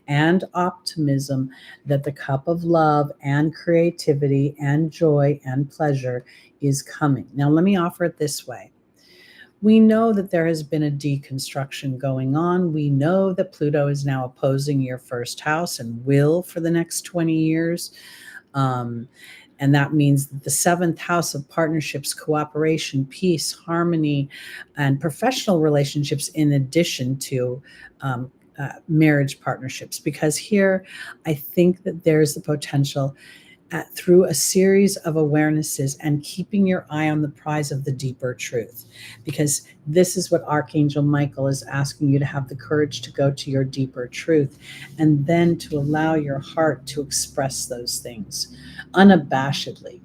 and optimism that the cup of love and creativity and joy and pleasure is coming. Now, let me offer it this way. We know that there has been a deconstruction going on. We know that Pluto is now opposing your first house and will for the next 20 years. And that means that the seventh house of partnerships, cooperation, peace, harmony, and professional relationships, in addition to marriage partnerships. Because here, I think that there's the potential through a series of awarenesses and keeping your eye on the prize of the deeper truth. Because this is what Archangel Michael is asking you to have the courage to go to your deeper truth and then to allow your heart to express those things unabashedly.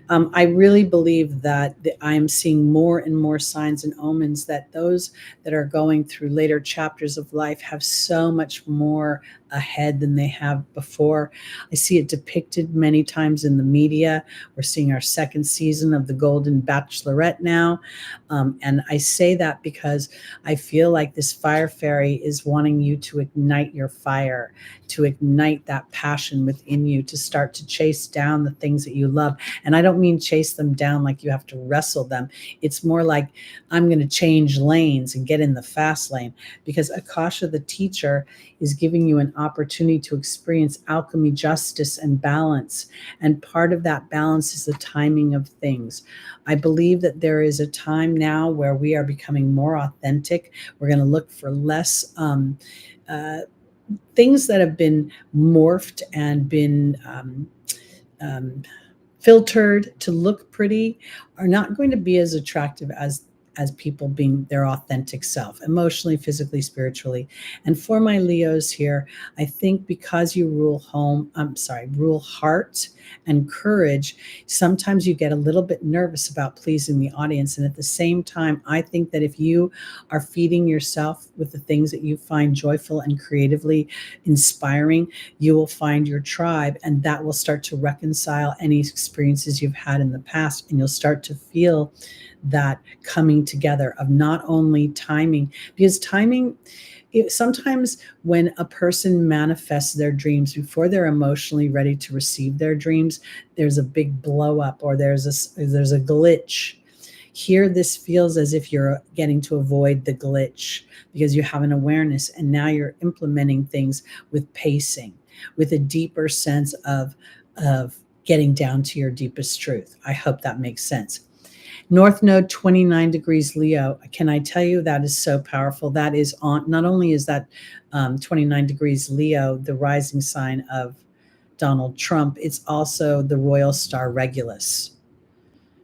I really believe that I'm seeing more and more signs and omens that those that are going through later chapters of life have so much more ahead than they have before. I see it depicted many times in the media. We're seeing our second season of The Golden Bachelorette now. And I say that because I feel like this fire fairy is wanting you to ignite your fire, to ignite that passion within you, to start to chase down the things that you love. And I don't mean chase them down like you have to wrestle them. It's more like I'm going to change lanes and get in the fast lane, because Akasha, the teacher, is giving you an opportunity to experience alchemy, justice, and balance. And part of that balance is the timing of things. I believe that there is a time now where we are becoming more authentic. We're going to look for less things that have been morphed and been filtered to look pretty are not going to be as attractive as people being their authentic self, emotionally, physically, spiritually. And for my Leos here, I think because you rule heart and courage, sometimes you get a little bit nervous about pleasing the audience. And at the same time, I think that if you are feeding yourself with the things that you find joyful and creatively inspiring, you will find your tribe, and that will start to reconcile any experiences you've had in the past. And you'll start to feel that coming together of not only timing, because timing, sometimes when a person manifests their dreams before they're emotionally ready to receive their dreams, there's a big blow up, or there's a glitch. Here, this feels as if you're getting to avoid the glitch because you have an awareness, and now you're implementing things with pacing, with a deeper sense of getting down to your deepest truth. I hope that makes sense. North Node 29 degrees Leo. Can I tell you that is so powerful? That is on, not only is that 29 degrees Leo, the rising sign of Donald Trump, it's also the royal star Regulus.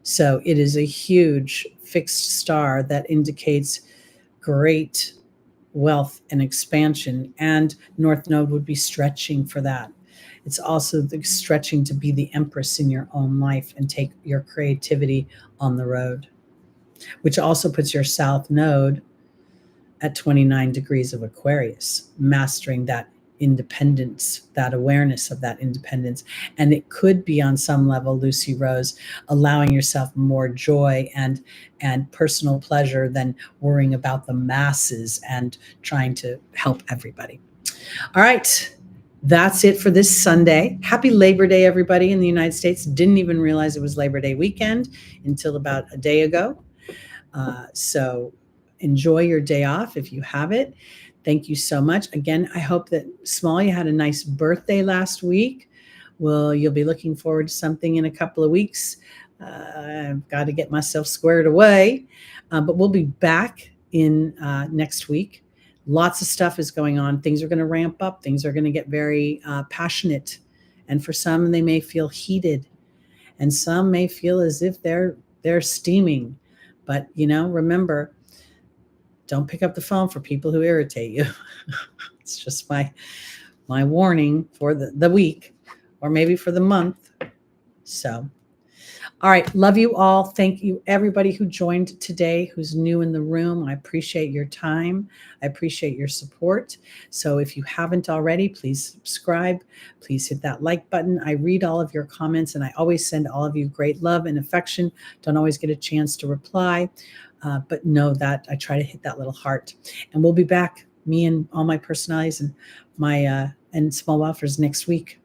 So it is a huge fixed star that indicates great wealth and expansion. And North Node would be stretching for that. It's also the stretching to be the empress in your own life and take your creativity on the road, which also puts your South Node at 29 degrees of Aquarius, mastering that independence, that awareness of that independence. And it could be on some level, Lucy Rose, allowing yourself more joy and personal pleasure than worrying about the masses and trying to help everybody. All right. That's it for this Sunday. Happy Labor Day, everybody in the United States. Didn't even realize it was Labor Day weekend until about a day ago. So enjoy your day off if you have it. Thank you so much. Again, I hope that Small, you had a nice birthday last week. Well, you'll be looking forward to something in a couple of weeks. I've got to get myself squared away. But we'll be back in next week. Lots of stuff is going on. Things are going to ramp up. Things are going to get very passionate. And for some, they may feel heated. And some may feel as if they're steaming. But, remember, don't pick up the phone for people who irritate you. It's just my warning for the week, or maybe for the month. So, all right. Love you all. Thank you, everybody who joined today, who's new in the room. I appreciate your time. I appreciate your support. So if you haven't already, please subscribe. Please hit that like button. I read all of your comments, and I always send all of you great love and affection. Don't always get a chance to reply, but know that I try to hit that little heart. And we'll be back, me and all my personalities and my and Small Waffers, next week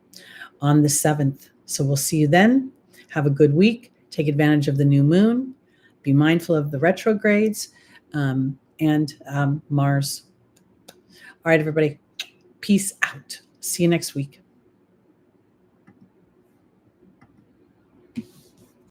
on the 7th. So we'll see you then. Have a good week. Take advantage of the new moon. Be mindful of the retrogrades and Mars. All right, everybody. Peace out. See you next week.